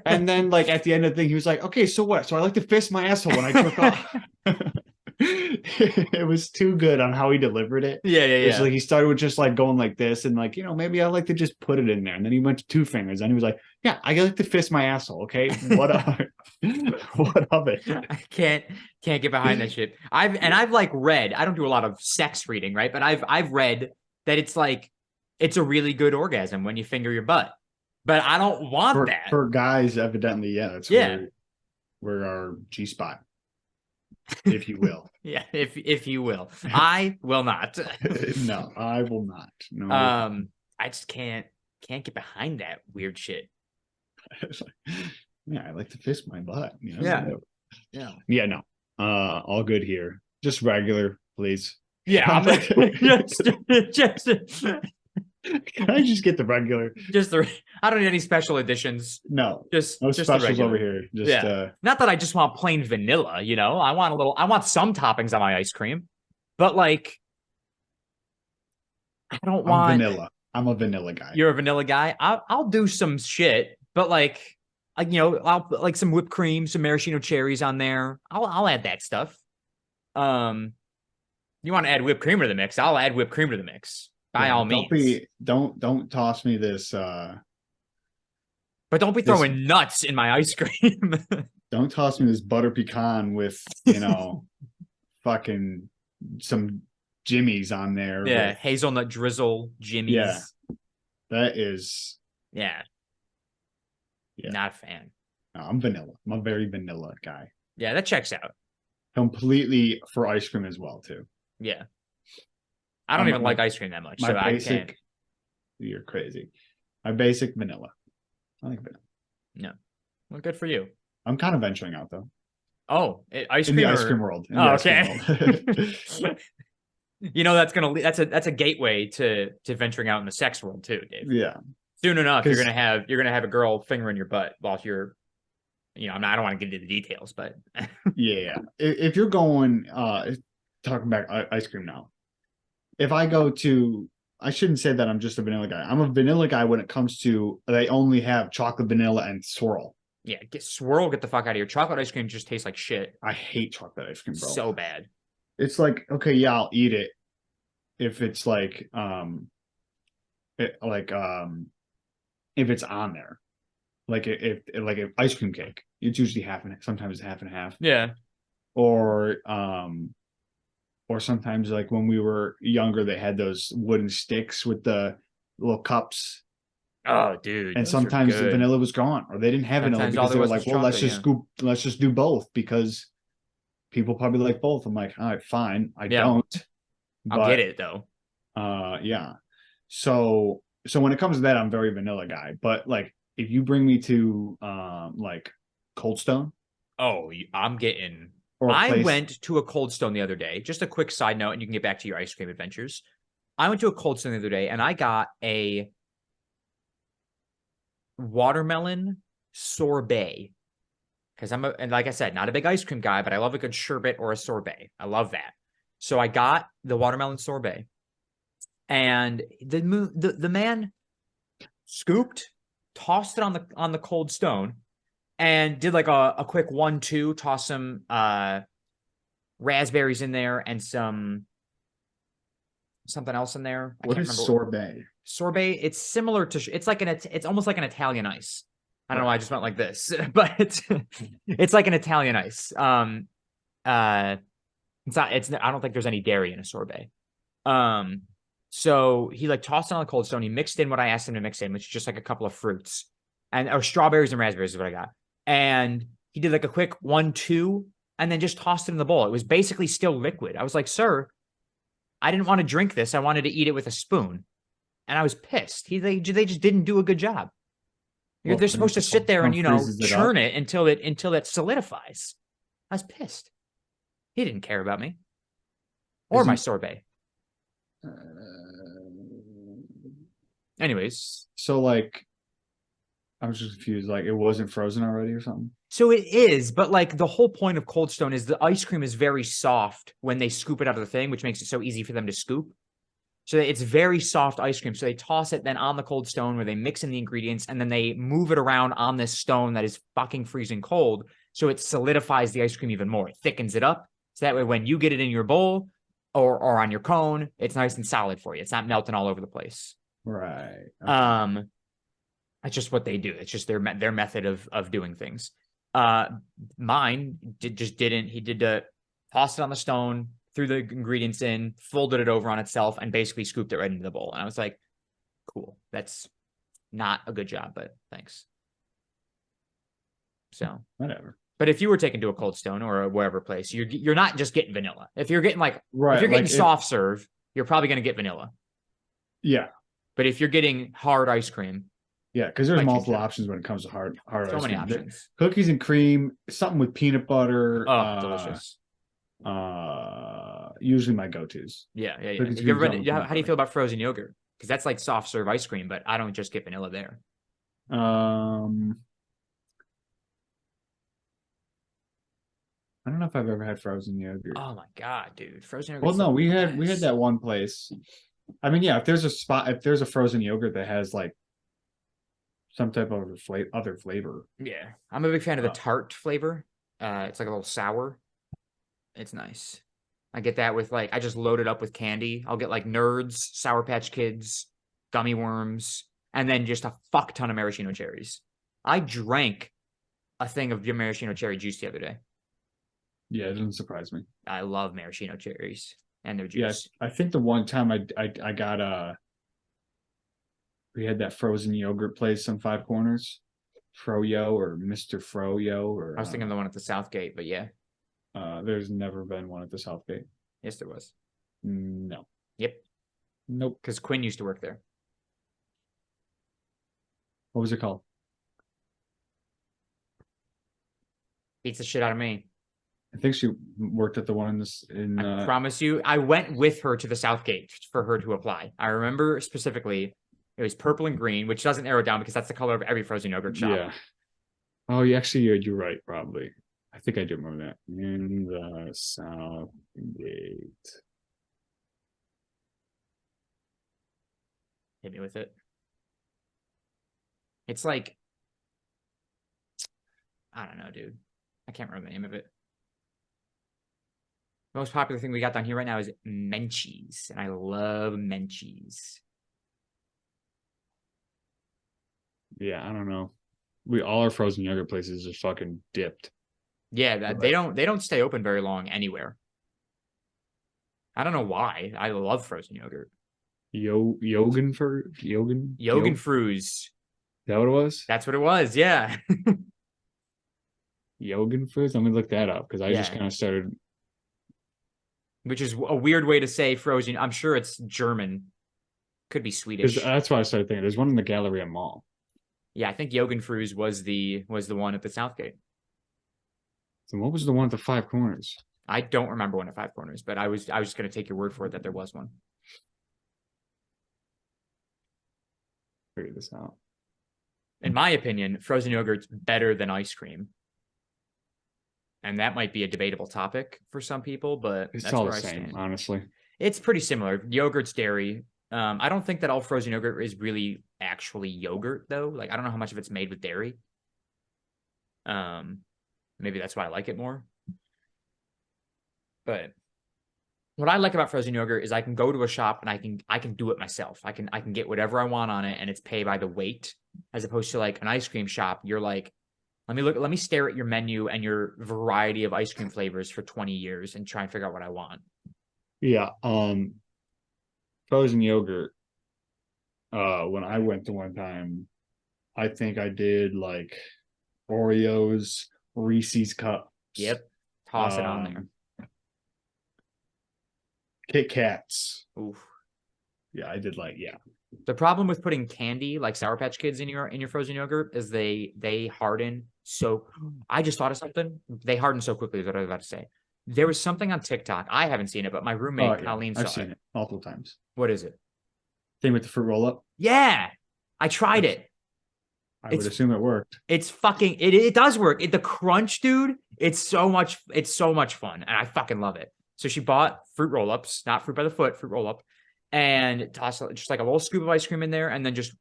[SPEAKER 2] And then like at the end of the thing, he was like, okay, so what? So I like to fist my asshole when I jerk off. It was too good on how he delivered it.
[SPEAKER 1] Yeah.
[SPEAKER 2] It's like he started with just like going like this and like, you know, maybe I like to just put it in there. And then he went to two fingers and he was like, yeah, I like to fist my asshole. Okay. What of what of it?
[SPEAKER 1] I can't get behind that shit. I've like read, I don't do a lot of sex reading, right? But I've read that it's like it's a really good orgasm when you finger your butt. But I don't want that.
[SPEAKER 2] For guys, evidently, yeah, that's where our G spot, if you will.
[SPEAKER 1] Yeah, if you will. I will not.
[SPEAKER 2] No, I will not. No.
[SPEAKER 1] I just can't get behind that weird shit.
[SPEAKER 2] Yeah, I like to fist my butt. You know?
[SPEAKER 1] Yeah.
[SPEAKER 2] No. All good here. Just regular, please.
[SPEAKER 1] Yeah, I'm like just
[SPEAKER 2] Can I just get the regular?
[SPEAKER 1] I don't need any special editions.
[SPEAKER 2] No,
[SPEAKER 1] Just
[SPEAKER 2] no
[SPEAKER 1] just
[SPEAKER 2] specials over here. Just
[SPEAKER 1] not that I just want plain vanilla, you know. I want some toppings on my ice cream. But like I don't want
[SPEAKER 2] vanilla. I'm a vanilla guy.
[SPEAKER 1] You're a vanilla guy. I'll do some shit, but like you know, I'll put like some whipped cream, some maraschino cherries on there. I'll add that stuff. You want to add whipped cream to the mix? I'll add whipped cream to the mix. By all means.
[SPEAKER 2] Don't toss me this
[SPEAKER 1] but don't be throwing nuts in my ice cream.
[SPEAKER 2] Don't toss me this butter pecan with, you know, fucking some Jimmy's on there.
[SPEAKER 1] Yeah, hazelnut drizzle, Jimmy's.
[SPEAKER 2] Yeah. That is
[SPEAKER 1] Yeah. Not a fan.
[SPEAKER 2] No, I'm vanilla. I'm a very vanilla guy.
[SPEAKER 1] Yeah, that checks out.
[SPEAKER 2] Completely for ice cream as well, too.
[SPEAKER 1] Yeah. I don't even like ice cream that much.
[SPEAKER 2] My
[SPEAKER 1] so
[SPEAKER 2] basic,
[SPEAKER 1] I can't.
[SPEAKER 2] You're crazy. My basic vanilla. I like vanilla.
[SPEAKER 1] No. Well, good for you.
[SPEAKER 2] I'm kind of venturing out though.
[SPEAKER 1] Oh, ice
[SPEAKER 2] in
[SPEAKER 1] cream.
[SPEAKER 2] The ice cream world.
[SPEAKER 1] Oh, okay. You know that's a gateway to venturing out in the sex world too, Dave.
[SPEAKER 2] Yeah.
[SPEAKER 1] Soon enough, you're gonna have a girl finger in your butt while you're, you know, I don't want to get into the details, but
[SPEAKER 2] yeah. If you're going talking about ice cream now, if I go to, I shouldn't say that I'm just a vanilla guy. I'm a vanilla guy when it comes to they only have chocolate, vanilla, and swirl.
[SPEAKER 1] Yeah, get the fuck out of here. Chocolate ice cream just tastes like shit.
[SPEAKER 2] I hate chocolate ice cream, bro.
[SPEAKER 1] So bad.
[SPEAKER 2] It's like, okay, yeah, I'll eat it if it's like if it's on there. like an ice cream cake. It's usually sometimes half and half.
[SPEAKER 1] Yeah.
[SPEAKER 2] Or sometimes like when we were younger, they had those wooden sticks with the little cups.
[SPEAKER 1] Oh, dude,
[SPEAKER 2] And
[SPEAKER 1] those are
[SPEAKER 2] sometimes the
[SPEAKER 1] good.
[SPEAKER 2] vanilla was gone, or they didn't have vanilla
[SPEAKER 1] Sometimes all
[SPEAKER 2] because
[SPEAKER 1] there
[SPEAKER 2] they were
[SPEAKER 1] was
[SPEAKER 2] like, well,
[SPEAKER 1] chocolate. Yeah.
[SPEAKER 2] let's just do both because people probably like both. I'm like, all right, fine. I
[SPEAKER 1] Yeah.
[SPEAKER 2] don't,
[SPEAKER 1] I'll get
[SPEAKER 2] but
[SPEAKER 1] it though.
[SPEAKER 2] yeah. So when it comes to that, I'm very vanilla guy. But like if you bring me to like Cold Stone
[SPEAKER 1] Oh, I'm getting.
[SPEAKER 2] or a
[SPEAKER 1] I
[SPEAKER 2] place,
[SPEAKER 1] went to a Cold Stone the other day. Just a quick side note, and you can get back to your ice cream adventures. I went to a Cold Stone the other day, and I got a watermelon sorbet because and like I said, not a big ice cream guy, but I love a good sherbet or a sorbet. I love that. So I got the watermelon sorbet, and the man scooped, tossed it on the Cold Stone, and did like a quick 1-2, toss some raspberries in there and something else in there. I
[SPEAKER 2] what
[SPEAKER 1] can't
[SPEAKER 2] is
[SPEAKER 1] remember.
[SPEAKER 2] sorbet?
[SPEAKER 1] Sorbet. It's similar to. It's almost like an Italian ice. I don't know why I
[SPEAKER 2] Right.
[SPEAKER 1] just went like this, but it's like an Italian ice. It's not. It's. I don't think there's any dairy in a sorbet. Um, so he like tossed it on the Cold Stone. He mixed in what I asked him to mix in, which is just like a couple of fruits and or strawberries and raspberries is what I got. And he did like a quick 1-2 and then just tossed it in the bowl. It was basically still liquid. I was like, sir, I didn't want to drink this. I wanted to eat it with a spoon. And I was pissed. They just didn't do a good job.
[SPEAKER 2] Well,
[SPEAKER 1] They're supposed to sit there and
[SPEAKER 2] freezes it
[SPEAKER 1] churn
[SPEAKER 2] up.
[SPEAKER 1] it until it solidifies. I was pissed. He didn't care about me or my sorbet.
[SPEAKER 2] Uh,
[SPEAKER 1] Anyways,
[SPEAKER 2] so like I was just confused. Like it wasn't frozen already or something.
[SPEAKER 1] so it is, but like the whole point of Cold Stone is the ice cream is very soft when they scoop it out of the thing, which makes it so easy for them to scoop. So it's very soft ice cream. So they toss it then on the Cold Stone where they mix in the ingredients and then they move it around on this stone that is fucking freezing cold. So it solidifies the ice cream even more. It thickens it up. So that way when you get it in your bowl or on your cone, it's nice and solid for you. It's not melting all over the place.
[SPEAKER 2] Right.
[SPEAKER 1] Okay. That's just what they do. It's just their method of doing things. Mine didn't. He did toss it on the stone, threw the ingredients in, folded it over on itself, and basically scooped it right into the bowl. And I was like, cool. That's not a good job, but thanks. So
[SPEAKER 2] whatever.
[SPEAKER 1] But if you were taken to a Cold Stone or a wherever place, you're not just getting vanilla. If you're getting if you're getting soft serve, you're probably going to get vanilla.
[SPEAKER 2] Yeah.
[SPEAKER 1] But if you're getting hard ice cream,
[SPEAKER 2] yeah, because there's multiple options when it comes to hard
[SPEAKER 1] so
[SPEAKER 2] ice
[SPEAKER 1] many
[SPEAKER 2] cream.
[SPEAKER 1] options.
[SPEAKER 2] Cookies and cream, something with peanut butter.
[SPEAKER 1] Oh, delicious.
[SPEAKER 2] Usually my go-tos.
[SPEAKER 1] Yeah.
[SPEAKER 2] Cookies,
[SPEAKER 1] Have you ever
[SPEAKER 2] cream,
[SPEAKER 1] how do you feel about frozen yogurt? Because that's like soft serve ice cream, but I don't just get vanilla there.
[SPEAKER 2] I don't know if I've ever had frozen yogurt.
[SPEAKER 1] Oh my god, dude, frozen yogurt.
[SPEAKER 2] Well, no, we had that one place. I mean, yeah, if there's a frozen yogurt that has like some type of other flavor.
[SPEAKER 1] Yeah, I'm a big fan of the tart flavor. It's like a little sour. It's nice. I get that with I just load it up with candy. I'll get like Nerds, Sour Patch Kids, gummy worms, and then just a fuck ton of maraschino cherries. I drank a thing of maraschino cherry juice the other day.
[SPEAKER 2] Yeah, it doesn't surprise me.
[SPEAKER 1] I love maraschino cherries and their juice.
[SPEAKER 2] Yes, I think the one time I got we had that frozen yogurt place on Five Corners, Froyo or Mr. Froyo or
[SPEAKER 1] I was thinking of the one at the Southgate, but yeah.
[SPEAKER 2] There's never been one at the Southgate.
[SPEAKER 1] Yes, there was.
[SPEAKER 2] No.
[SPEAKER 1] Yep.
[SPEAKER 2] Nope.
[SPEAKER 1] Because Quinn used to work there.
[SPEAKER 2] What was it called?
[SPEAKER 1] Beats the shit out of me.
[SPEAKER 2] I think she worked at the one
[SPEAKER 1] I promise you, I went with her to the Southgate for her to apply. I remember specifically it was purple and green, which doesn't narrow it down because that's the color of every frozen yogurt shop.
[SPEAKER 2] Yeah. Oh, you're right, probably. I think I do remember that. In the Southgate.
[SPEAKER 1] Hit me with it. It's like, I don't know, dude. I can't remember the name of it. The most popular thing we got down here right now is Menchie's, and I love Menchie's.
[SPEAKER 2] Yeah, I don't know. we all our frozen yogurt places just fucking dipped.
[SPEAKER 1] Yeah, that they don't stay open very long anywhere. I don't know why. I love frozen yogurt.
[SPEAKER 2] Yogan.
[SPEAKER 1] Yogan Fruz.
[SPEAKER 2] Is that what it was?
[SPEAKER 1] That's what it was. Yeah.
[SPEAKER 2] Yogan foods. Let me look that up because I just
[SPEAKER 1] Yeah.
[SPEAKER 2] kind of started.
[SPEAKER 1] Which is a weird way to say frozen. I'm sure it's German. Could be
[SPEAKER 2] Because
[SPEAKER 1] Swedish.
[SPEAKER 2] that's why I started thinking. There's one in the Galleria Mall.
[SPEAKER 1] Yeah, I think Yogan Fruz was the one at the Southgate.
[SPEAKER 2] So what was the one at the Five Corners?
[SPEAKER 1] I don't remember one at Five Corners, but I was just gonna take your word for it that there was one.
[SPEAKER 2] Figure this out.
[SPEAKER 1] In my opinion, frozen yogurt's better than ice cream. And that might be a debatable topic for some people, but
[SPEAKER 2] It's
[SPEAKER 1] that's
[SPEAKER 2] all
[SPEAKER 1] where
[SPEAKER 2] the
[SPEAKER 1] I
[SPEAKER 2] same,
[SPEAKER 1] stand.
[SPEAKER 2] honestly.
[SPEAKER 1] It's pretty similar. Yogurt's dairy. I don't think that all frozen yogurt is really actually yogurt though. Like I don't know how much of it's made with dairy. Maybe that's why I like it more. But what I like about frozen yogurt is I can go to a shop and I can do it myself. I can get whatever I want on it and it's pay by the weight, as opposed to like an ice cream shop. You're like, let me stare at your menu and your variety of ice cream flavors for 20 years and try and figure out what I want.
[SPEAKER 2] Yeah. Frozen yogurt. When I went to one time, I think I did like Oreos, Reese's cups.
[SPEAKER 1] Yep. Toss it on there.
[SPEAKER 2] Kit Kats.
[SPEAKER 1] Oof.
[SPEAKER 2] Yeah, I did
[SPEAKER 1] The problem with putting candy like Sour Patch Kids in your frozen yogurt is they harden so. I just thought of something. They harden so quickly is what I was about to say. There was something on TikTok. I haven't seen it, but my roommate Colleen saw
[SPEAKER 2] I've seen it multiple times.
[SPEAKER 1] What is it?
[SPEAKER 2] Thing with the fruit roll up.
[SPEAKER 1] Yeah, I tried it.
[SPEAKER 2] I would assume it worked.
[SPEAKER 1] It's fucking it does work. The crunch, dude. It's so much fun, and I fucking love it. So she bought fruit roll-ups, not fruit by the foot, fruit roll-up, and tossed just like a little scoop of ice cream in there, and then just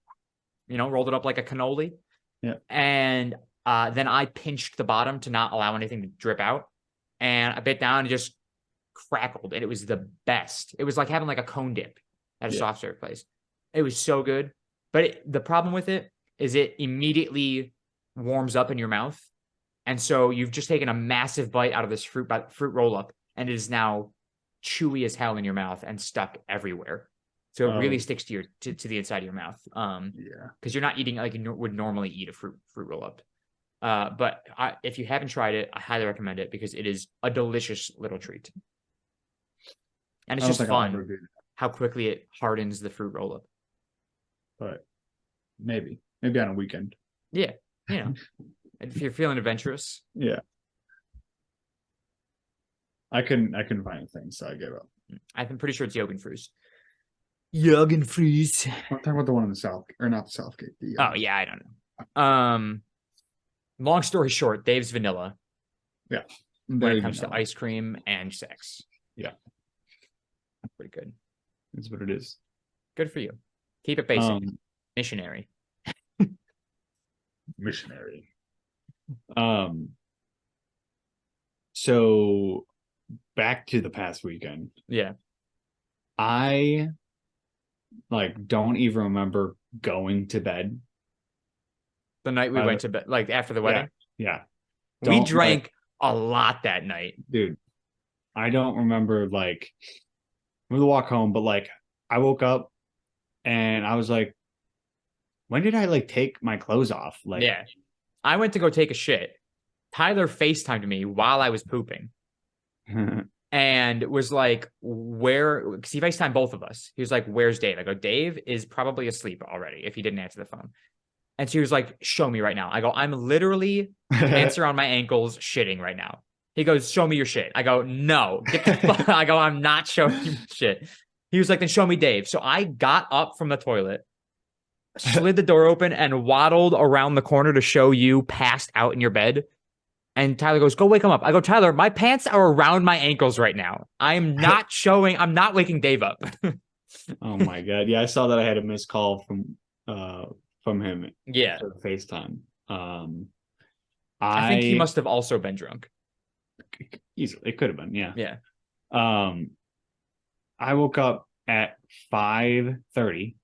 [SPEAKER 1] rolled it up like a cannoli.
[SPEAKER 2] Yeah.
[SPEAKER 1] And then I pinched the bottom to not allow anything to drip out, and I bit down and just crackled, and it was the best. It was like having like a cone dip at a soft serve place. It was so good, but the problem with it is it immediately warms up in your mouth, and so you've just taken a massive bite out of this fruit roll-up, and it is now chewy as hell in your mouth and stuck everywhere. So it really sticks to the inside of your mouth. Because you're not eating like you would normally eat a fruit roll-up. But if you haven't tried it, I highly recommend it because it is a delicious little treat. And it's just fun how quickly it hardens the fruit roll-up.
[SPEAKER 2] But maybe on a weekend.
[SPEAKER 1] Yeah, if you're feeling adventurous.
[SPEAKER 2] Yeah. I couldn't find things, so I gave up.
[SPEAKER 1] I'm pretty sure it's Yogan Fruz. Yogan Fruz.
[SPEAKER 2] I'm talking about the one in the South, or not the Southgate.
[SPEAKER 1] Oh yeah, I don't know. Long story short, Dave's vanilla.
[SPEAKER 2] Yeah.
[SPEAKER 1] When it comes to ice cream and sex.
[SPEAKER 2] Yeah.
[SPEAKER 1] Pretty good.
[SPEAKER 2] That's what it is.
[SPEAKER 1] Good for you. Keep it basic. Missionary.
[SPEAKER 2] Missionary. So back to the past weekend.
[SPEAKER 1] Yeah.
[SPEAKER 2] I don't even remember going to bed.
[SPEAKER 1] The night we went to bed, like after the wedding.
[SPEAKER 2] Yeah.
[SPEAKER 1] We drank a lot that night.
[SPEAKER 2] Dude, I don't remember the walk home, but I woke up and I was like, when did I take my clothes off?
[SPEAKER 1] Yeah. I went to go take a shit. Tyler FaceTimed me while I was pooping. And was like, because he FaceTimed both of us. He was like, where's Dave? I go, Dave is probably asleep already if he didn't answer the phone. And so he was like, show me right now. I go, I'm literally pants around my ankles shitting right now. He goes, show me your shit. I go, no. Get the fuck. I go, I'm not showing you shit. He was like, then show me Dave. So I got up from the toilet, slid the door open, and waddled around the corner to show you passed out in your bed. And Tyler goes, go wake him up. I go, Tyler, my pants are around my ankles right now. I'm not waking Dave up.
[SPEAKER 2] Oh my God. Yeah, I saw that I had a missed call from him.
[SPEAKER 1] Yeah.
[SPEAKER 2] For FaceTime.
[SPEAKER 1] I think he must have also been drunk.
[SPEAKER 2] Easily. It could have been, yeah.
[SPEAKER 1] Yeah.
[SPEAKER 2] I woke up at 5:30.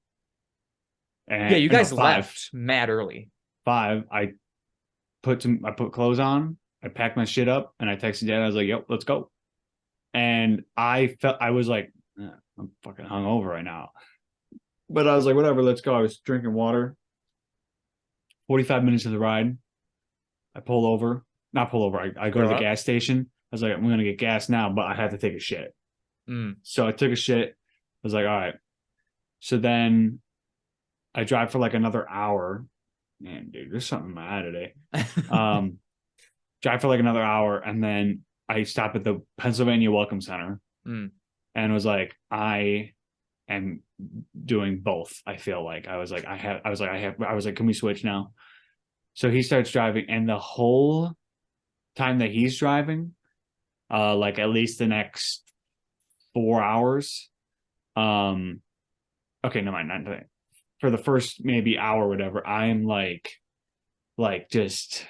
[SPEAKER 1] Yeah, you guys left mad early.
[SPEAKER 2] 5. I put clothes on, I packed my shit up, and I texted Dad. I was like, "Yep, let's go." And I was like, I'm fucking hungover right now, but I was like, whatever, let's go. I was drinking water. 45 minutes of the ride, I pull over, not pull over. I go to the gas station. I was like, I'm gonna get gas now, but I have to take a shit. So I took a shit. I was like, all right. So then I drive for like another hour. Man, dude, there's something in my eye today. Drive for like another hour, and then I stop at the Pennsylvania Welcome Center and was like, I am doing both. I feel like I was like, can we switch now? So he starts driving, and the whole time that he's driving, like at least the next 4 hours, okay, no mind, not today. For the first maybe hour or whatever, I'm like just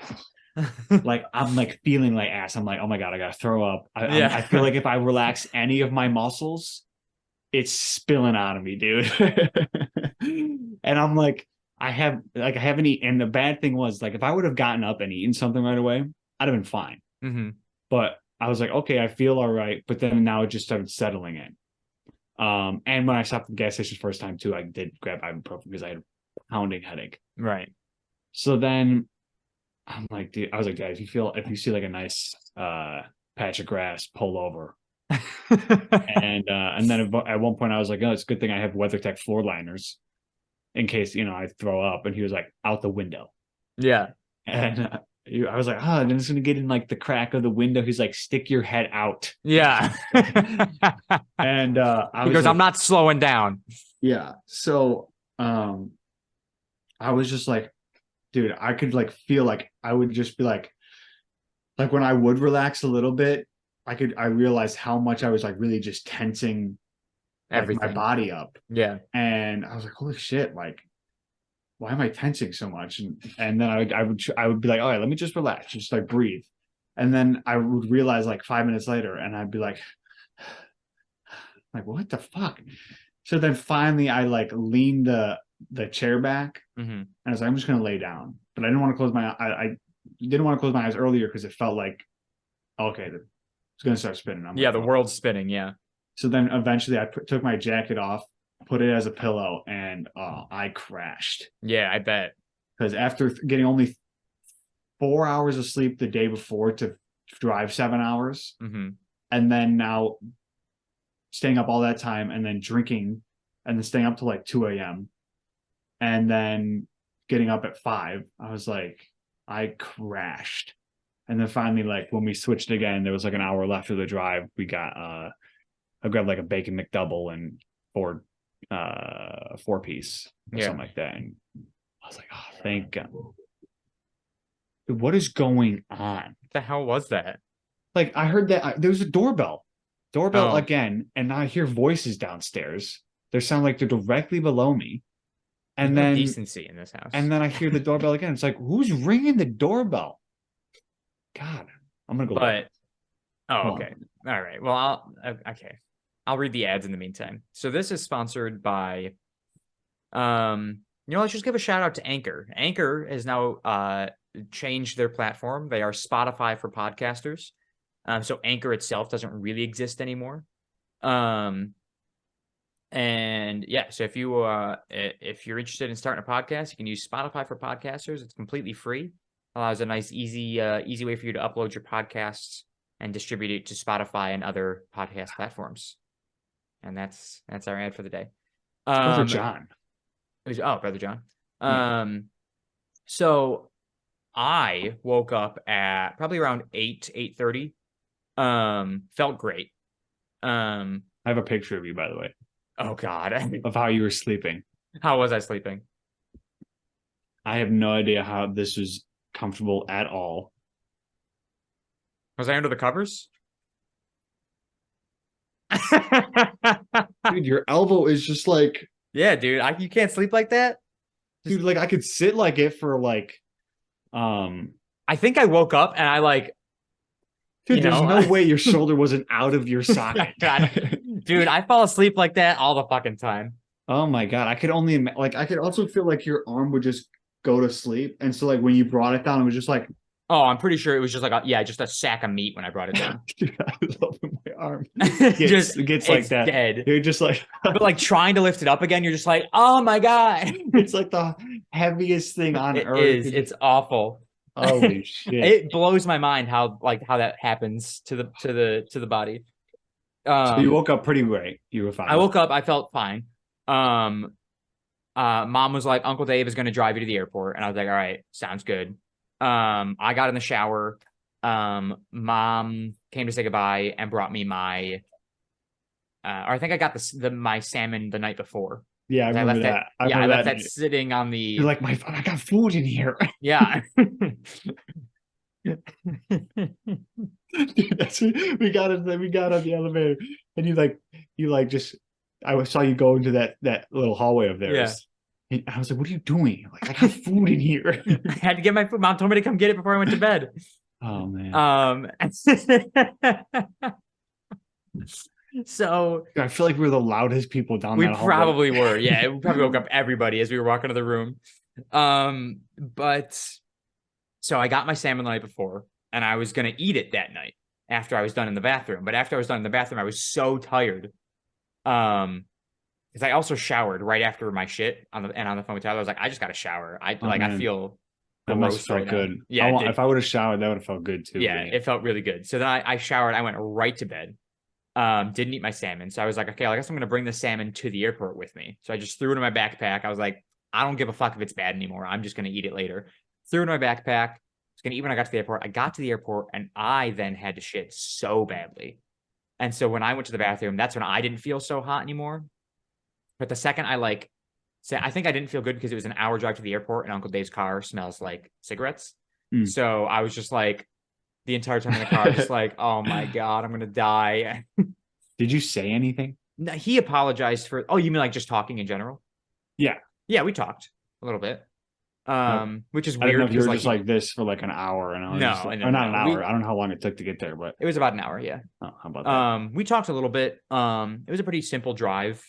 [SPEAKER 2] like I'm like feeling like ass. I'm like, oh my God, I gotta throw up. I feel like if I relax any of my muscles, it's spilling out of me, dude. And I'm like, I haven't eaten. And the bad thing was, like, if I would have gotten up and eaten something right away, I'd have been fine. But I was like, okay, I feel all right. But then now it just started settling in. And when I stopped at the gas station first time too, I did grab ibuprofen because I had a pounding headache.
[SPEAKER 1] Right.
[SPEAKER 2] So then I'm like, dude, I was like, Dad, if you see like a nice patch of grass, pull over. And then at one point I was like, oh, it's a good thing I have WeatherTech floor liners in case, I throw up. And he was like, out the window.
[SPEAKER 1] Yeah.
[SPEAKER 2] And I was like, then it's gonna get in like the crack of the window. He's like, stick your head out.
[SPEAKER 1] Yeah.
[SPEAKER 2] And
[SPEAKER 1] he goes, I'm not slowing down.
[SPEAKER 2] Yeah. So I was just like, dude, I could like feel like I would just be like when I would relax a little bit, I realized how much I was like really just tensing everything, my body up.
[SPEAKER 1] Yeah.
[SPEAKER 2] And I was like, holy shit, like, why am I tensing so much? And then I would be like, all right, let me just relax, just like breathe. And then I would realize like 5 minutes later, and I'd be like, what the fuck? So then finally I like leaned the chair back, and I was like, I'm just gonna lay down. But I didn't want to close my I didn't want to close my eyes earlier because it felt like, okay, it's gonna start spinning.
[SPEAKER 1] The world's spinning. Yeah.
[SPEAKER 2] So then eventually I took my jacket off, put it as a pillow, and I crashed.
[SPEAKER 1] Yeah, I bet.
[SPEAKER 2] Because after getting only 4 hours of sleep the day before to drive 7 hours, and then now staying up all that time, and then drinking, and then staying up till like 2 a.m., and then getting up at 5, I was like, I crashed. And then finally, like when we switched again, there was like an hour left of the drive. We got I grabbed like a bacon McDouble and 4-piece or something like that. And I was like, oh, thank God. Dude, what is going on?
[SPEAKER 1] What the hell was that?
[SPEAKER 2] Like, I heard that there was a doorbell again, and I hear voices downstairs. They sound like they're directly below me. And then
[SPEAKER 1] decency in this house. And
[SPEAKER 2] then I hear the doorbell again. It's like, who's ringing the doorbell? God, I'm gonna go.
[SPEAKER 1] But okay, all right. Well, I'll read the ads in the meantime. So this is sponsored by, let's just give a shout out to Anchor. Anchor has now changed their platform. They are Spotify for podcasters. So Anchor itself doesn't really exist anymore. And yeah, so if you're interested in starting a podcast, you can use Spotify for podcasters. It's completely free. Allows a nice, easy way for you to upload your podcasts and distribute it to Spotify and other podcast platforms. And that's our ad for the day.
[SPEAKER 2] Brother John.
[SPEAKER 1] Brother John. So I woke up at probably around 8:30. Felt great.
[SPEAKER 2] I have a picture of you, by the way.
[SPEAKER 1] Oh God.
[SPEAKER 2] Of how you were sleeping.
[SPEAKER 1] How was I sleeping?
[SPEAKER 2] I have no idea how this was comfortable at all.
[SPEAKER 1] Was I under the covers?
[SPEAKER 2] Dude, your elbow is just like,
[SPEAKER 1] yeah, dude. You can't sleep like that,
[SPEAKER 2] dude. Like I could sit like it for like,
[SPEAKER 1] I think I woke up and I like,
[SPEAKER 2] dude. There's no way your shoulder wasn't out of your socket,
[SPEAKER 1] dude. I fall asleep like that all the fucking time.
[SPEAKER 2] Oh my God, I could only I could also feel like your arm would just go to sleep, and so like when you brought it down, it was just like
[SPEAKER 1] Oh, I'm pretty sure it was just like just a sack of meat when I brought it down.
[SPEAKER 2] Dude, I love when my arm
[SPEAKER 1] Just
[SPEAKER 2] gets like
[SPEAKER 1] it's
[SPEAKER 2] that.
[SPEAKER 1] dead.
[SPEAKER 2] You're just like
[SPEAKER 1] But like trying to lift it up again, you're just like, oh my God.
[SPEAKER 2] it's like the heaviest thing on
[SPEAKER 1] It
[SPEAKER 2] earth.
[SPEAKER 1] is. It's awful.
[SPEAKER 2] Holy shit.
[SPEAKER 1] It blows my mind how that happens to the body.
[SPEAKER 2] So you woke up pretty great. You were
[SPEAKER 1] I
[SPEAKER 2] fine.
[SPEAKER 1] woke up, I felt fine. Um Mom was like, Uncle Dave is gonna drive you to the airport. And I was like, all right, sounds good. I got in the shower. Mom came to say goodbye and brought me my or I think I got my salmon the night before.
[SPEAKER 2] Yeah, I
[SPEAKER 1] 'Cause
[SPEAKER 2] remember
[SPEAKER 1] left
[SPEAKER 2] that. I
[SPEAKER 1] I
[SPEAKER 2] remember
[SPEAKER 1] left
[SPEAKER 2] that.
[SPEAKER 1] that sitting on
[SPEAKER 2] You're
[SPEAKER 1] the
[SPEAKER 2] like, I got food in here.
[SPEAKER 1] yeah.
[SPEAKER 2] Dude, we got on the elevator and you like just I saw you go into that little hallway of
[SPEAKER 1] Yeah.
[SPEAKER 2] theirs. And I was like, what are you doing? You're like, I got food in here.
[SPEAKER 1] I had to get my food. Mom told me to come get it before I went to bed.
[SPEAKER 2] Oh man.
[SPEAKER 1] So
[SPEAKER 2] I feel like we were the loudest people down
[SPEAKER 1] we
[SPEAKER 2] that hallway.
[SPEAKER 1] probably were. Yeah, we probably woke up everybody as we were walking to the room. But so I got my salmon the night before, and I was gonna eat it that night after I was done in the bathroom. But after I was done in the bathroom, I was so tired. Because I also showered right after my shit on the phone with Tyler. I was like, I just got to shower. I
[SPEAKER 2] man.
[SPEAKER 1] feel
[SPEAKER 2] That must have
[SPEAKER 1] gross
[SPEAKER 2] felt
[SPEAKER 1] right now.
[SPEAKER 2] good.
[SPEAKER 1] Yeah,
[SPEAKER 2] if I would have showered, that would have felt good too.
[SPEAKER 1] yeah, it felt really good. So then I showered. I went right to bed. Didn't eat my salmon. So I was like, okay, I guess I'm gonna bring the salmon to the airport with me. So I just threw it in my backpack. I was like, I don't give a fuck if it's bad anymore. I'm just gonna eat it later. Threw it in my backpack. I was gonna eat when I got to the airport. I got to the airport and I then had to shit so badly. And so when I went to the bathroom, that's when I didn't feel so hot anymore. But the second I think I didn't feel good because it was an hour drive to the airport and Uncle Dave's car smells like cigarettes.
[SPEAKER 2] Mm.
[SPEAKER 1] So I was just like, the entire time in the car, just like, oh my God, I'm gonna die.
[SPEAKER 2] Did you say anything?
[SPEAKER 1] No, he apologized for, oh, you mean like just talking in general?
[SPEAKER 2] Yeah.
[SPEAKER 1] Yeah, we talked a little bit. Which is
[SPEAKER 2] I don't know
[SPEAKER 1] weird
[SPEAKER 2] if you were
[SPEAKER 1] because
[SPEAKER 2] just like this for like an hour and I was
[SPEAKER 1] No,
[SPEAKER 2] just like,
[SPEAKER 1] no,
[SPEAKER 2] or not
[SPEAKER 1] no.
[SPEAKER 2] an hour. I don't know how long it took to get there, but
[SPEAKER 1] it was about an hour, yeah.
[SPEAKER 2] how about that?
[SPEAKER 1] We talked a little bit. It was a pretty simple drive.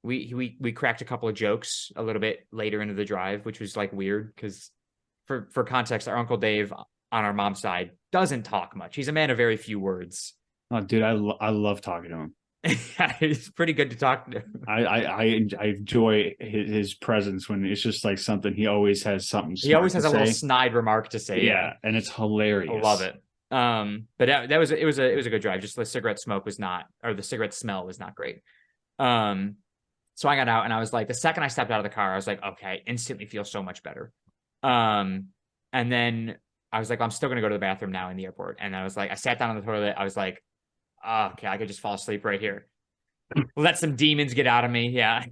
[SPEAKER 1] We cracked a couple of jokes a little bit later into the drive, which was like weird because for context, our Uncle Dave on our mom's side doesn't talk much. He's a man of very few words.
[SPEAKER 2] Oh, dude, I love talking to him.
[SPEAKER 1] It's pretty good to talk to.
[SPEAKER 2] I enjoy his presence when it's just like something he always has something.
[SPEAKER 1] He always has a little
[SPEAKER 2] say.
[SPEAKER 1] snide remark to say.
[SPEAKER 2] Yeah, and it's hilarious.
[SPEAKER 1] I love it. But that was it was a good drive. Just the cigarette smoke was not, or the cigarette smell was not great. So I got out and I was like, the second I stepped out of the car, I was like, okay, I instantly feel so much better. And then I was like, I'm still gonna go to the bathroom now in the airport. And I was like, I sat down on the toilet. I was like, oh, okay, I could just fall asleep right here. Let some demons get out of me. Yeah.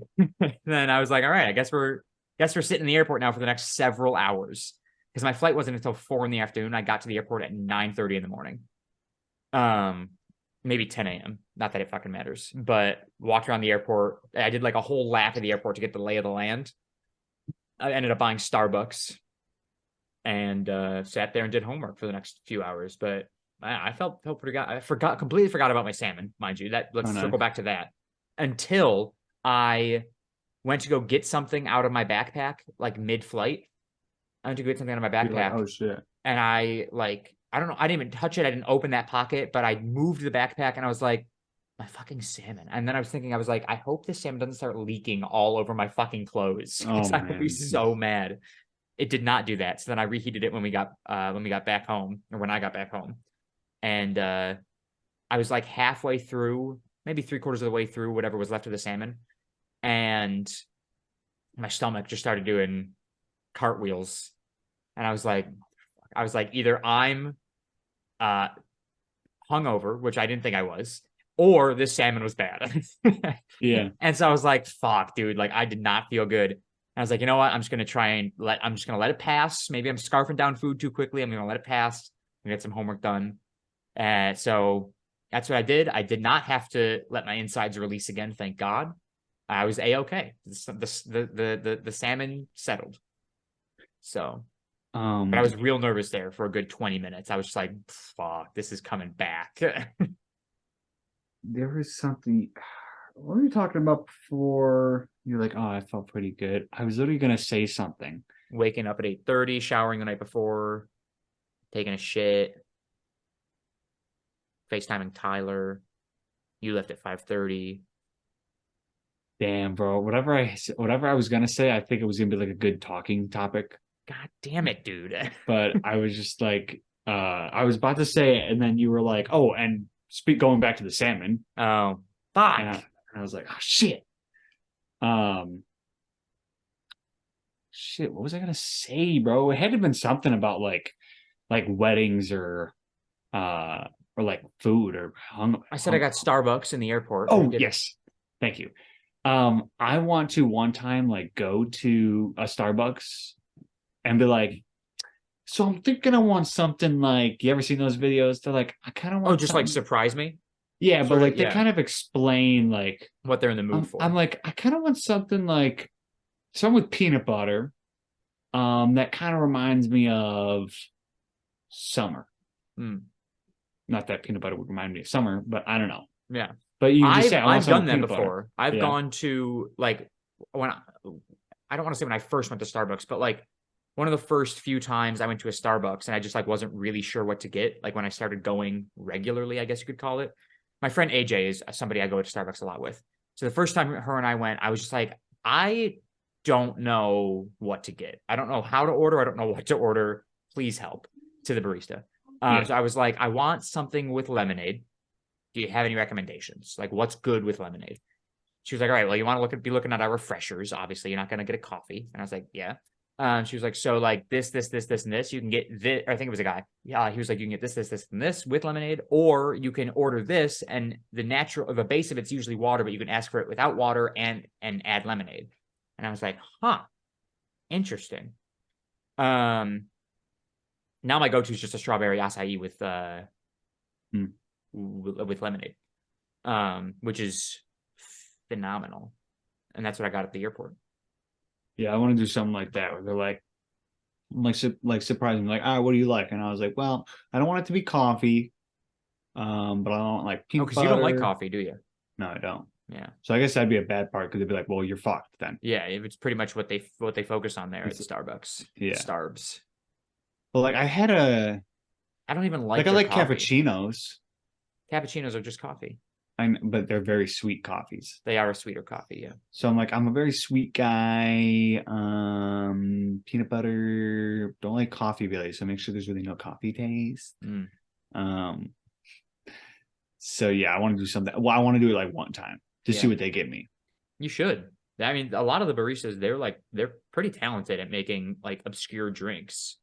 [SPEAKER 1] Then I was like, all right, I guess we're sitting in the airport now for the next several hours. Because my flight wasn't until 4 p.m. I got to the airport at 9:30 in the morning. Maybe 10 a.m. Not that it fucking matters. But walked around the airport. I did like a whole lap of the airport to get the lay of the land. I ended up buying Starbucks and sat there and did homework for the next few hours. But I felt pretty good. I completely forgot about my salmon, mind you. Let's circle back to that. Until I went to go get something out of my backpack, like mid-flight. I went to go get something out of my backpack.
[SPEAKER 2] Like, oh shit.
[SPEAKER 1] And I don't know, I didn't even touch it. I didn't open that pocket, but I moved the backpack and I was like, my fucking salmon. And then I was thinking, I was like, I hope this salmon doesn't start leaking all over my fucking clothes. Because I would be so mad. It did not do that. So then I reheated it when we got back home, or when I got back home. And I was like halfway through, maybe 3/4 of the way through whatever was left of the salmon. And my stomach just started doing cartwheels. And I was like, either I'm hungover, which I didn't think I was, or this salmon was bad.
[SPEAKER 2] Yeah.
[SPEAKER 1] And so I was like, fuck, dude, like I did not feel good. And I was like, you know what? I'm just gonna let it pass. Maybe I'm scarfing down food too quickly. I'm gonna let it pass and get some homework done. So that's what I did. I did not have to let my insides release again, thank God. I was a-okay. The salmon settled. So but I was real nervous there for a good 20 minutes. I was just like, fuck, this is coming back.
[SPEAKER 2] There was something. What were you talking about before? You're like, oh, I felt pretty good. I was literally gonna say something,
[SPEAKER 1] waking up at 8:30, showering the night before, taking a shit, FaceTiming Tyler. You left at 5:30.
[SPEAKER 2] Damn, bro. Whatever I was gonna say, I think it was gonna be like a good talking topic.
[SPEAKER 1] God damn it, dude.
[SPEAKER 2] But I was just like, I was about to say it, and then you were like, oh, and going back to the salmon.
[SPEAKER 1] Oh,
[SPEAKER 2] And
[SPEAKER 1] fuck.
[SPEAKER 2] I was like, oh shit. Um Shit, what was I gonna say, bro? It had to have been something about like weddings or like food or
[SPEAKER 1] I said I got Starbucks in the airport.
[SPEAKER 2] Oh, yes. Thank you. I want to one time like go to a Starbucks and be like, so I'm thinking I want something like, you ever seen those videos? They're like, I kind of want
[SPEAKER 1] just like
[SPEAKER 2] something-
[SPEAKER 1] surprise me.
[SPEAKER 2] yeah, but
[SPEAKER 1] sort of,
[SPEAKER 2] like they
[SPEAKER 1] yeah.
[SPEAKER 2] kind of explain like
[SPEAKER 1] What they're in the mood for.
[SPEAKER 2] I'm like, I kind of want something like something with peanut butter. That kind of reminds me of summer.
[SPEAKER 1] Mm.
[SPEAKER 2] Not that peanut butter would remind me of summer, but I don't know.
[SPEAKER 1] Yeah.
[SPEAKER 2] But you can just say, I want
[SPEAKER 1] I've
[SPEAKER 2] something
[SPEAKER 1] done
[SPEAKER 2] with
[SPEAKER 1] that
[SPEAKER 2] peanut butter.
[SPEAKER 1] before. I've
[SPEAKER 2] Yeah.
[SPEAKER 1] gone to like I don't want to say when I first went to Starbucks, but like one of the first few times I went to a Starbucks and I just like wasn't really sure what to get. Like when I started going regularly, I guess you could call it. My friend AJ is somebody I go to Starbucks a lot with. So the first time her and I went, I was just like, I don't know what to get. I don't know how to order. I don't know what to order. Please help to the barista.
[SPEAKER 2] Yeah.
[SPEAKER 1] So I was like, I want something with lemonade. Do you have any recommendations? Like, what's good with lemonade? She was like, all right, well, you want to be looking at our refreshers. Obviously, you're not going to get a coffee. And I was like, yeah. She was like, so like this, and this. You can get this. I think it was a guy. Yeah, he was like, you can get this, and this with lemonade, or you can order this, and the base of it's usually water, but you can ask for it without water and add lemonade. And I was like, huh, interesting. Now my go-to is just a strawberry acai with lemonade, which is phenomenal. And that's what I got at the airport.
[SPEAKER 2] Yeah, I want to do something like that where they're like surprising me, like, what do you like? And I was like, well, I don't want it to be coffee, but I don't want like peanut
[SPEAKER 1] because you don't like
[SPEAKER 2] butter.
[SPEAKER 1] coffee, do you?
[SPEAKER 2] No, I don't.
[SPEAKER 1] Yeah.
[SPEAKER 2] So I guess that'd be a bad part because they'd be like, well, you're fucked then.
[SPEAKER 1] Yeah, it's pretty much what they focus on there at
[SPEAKER 2] It's-
[SPEAKER 1] Starbucks.
[SPEAKER 2] Yeah.
[SPEAKER 1] Starbs.
[SPEAKER 2] But like I
[SPEAKER 1] don't even like
[SPEAKER 2] I like
[SPEAKER 1] coffee.
[SPEAKER 2] cappuccinos.
[SPEAKER 1] Cappuccinos are just coffee.
[SPEAKER 2] But they're very sweet coffees.
[SPEAKER 1] They are a sweeter coffee, yeah.
[SPEAKER 2] So I'm like, I'm a very sweet guy. Peanut butter. Don't like coffee really. So make sure there's really no coffee taste.
[SPEAKER 1] Mm.
[SPEAKER 2] So yeah, I want to do something. Well, I want to do it like one time to see
[SPEAKER 1] Yeah.
[SPEAKER 2] what they give me.
[SPEAKER 1] You should. I mean, a lot of the baristas, they're pretty talented at making like obscure drinks.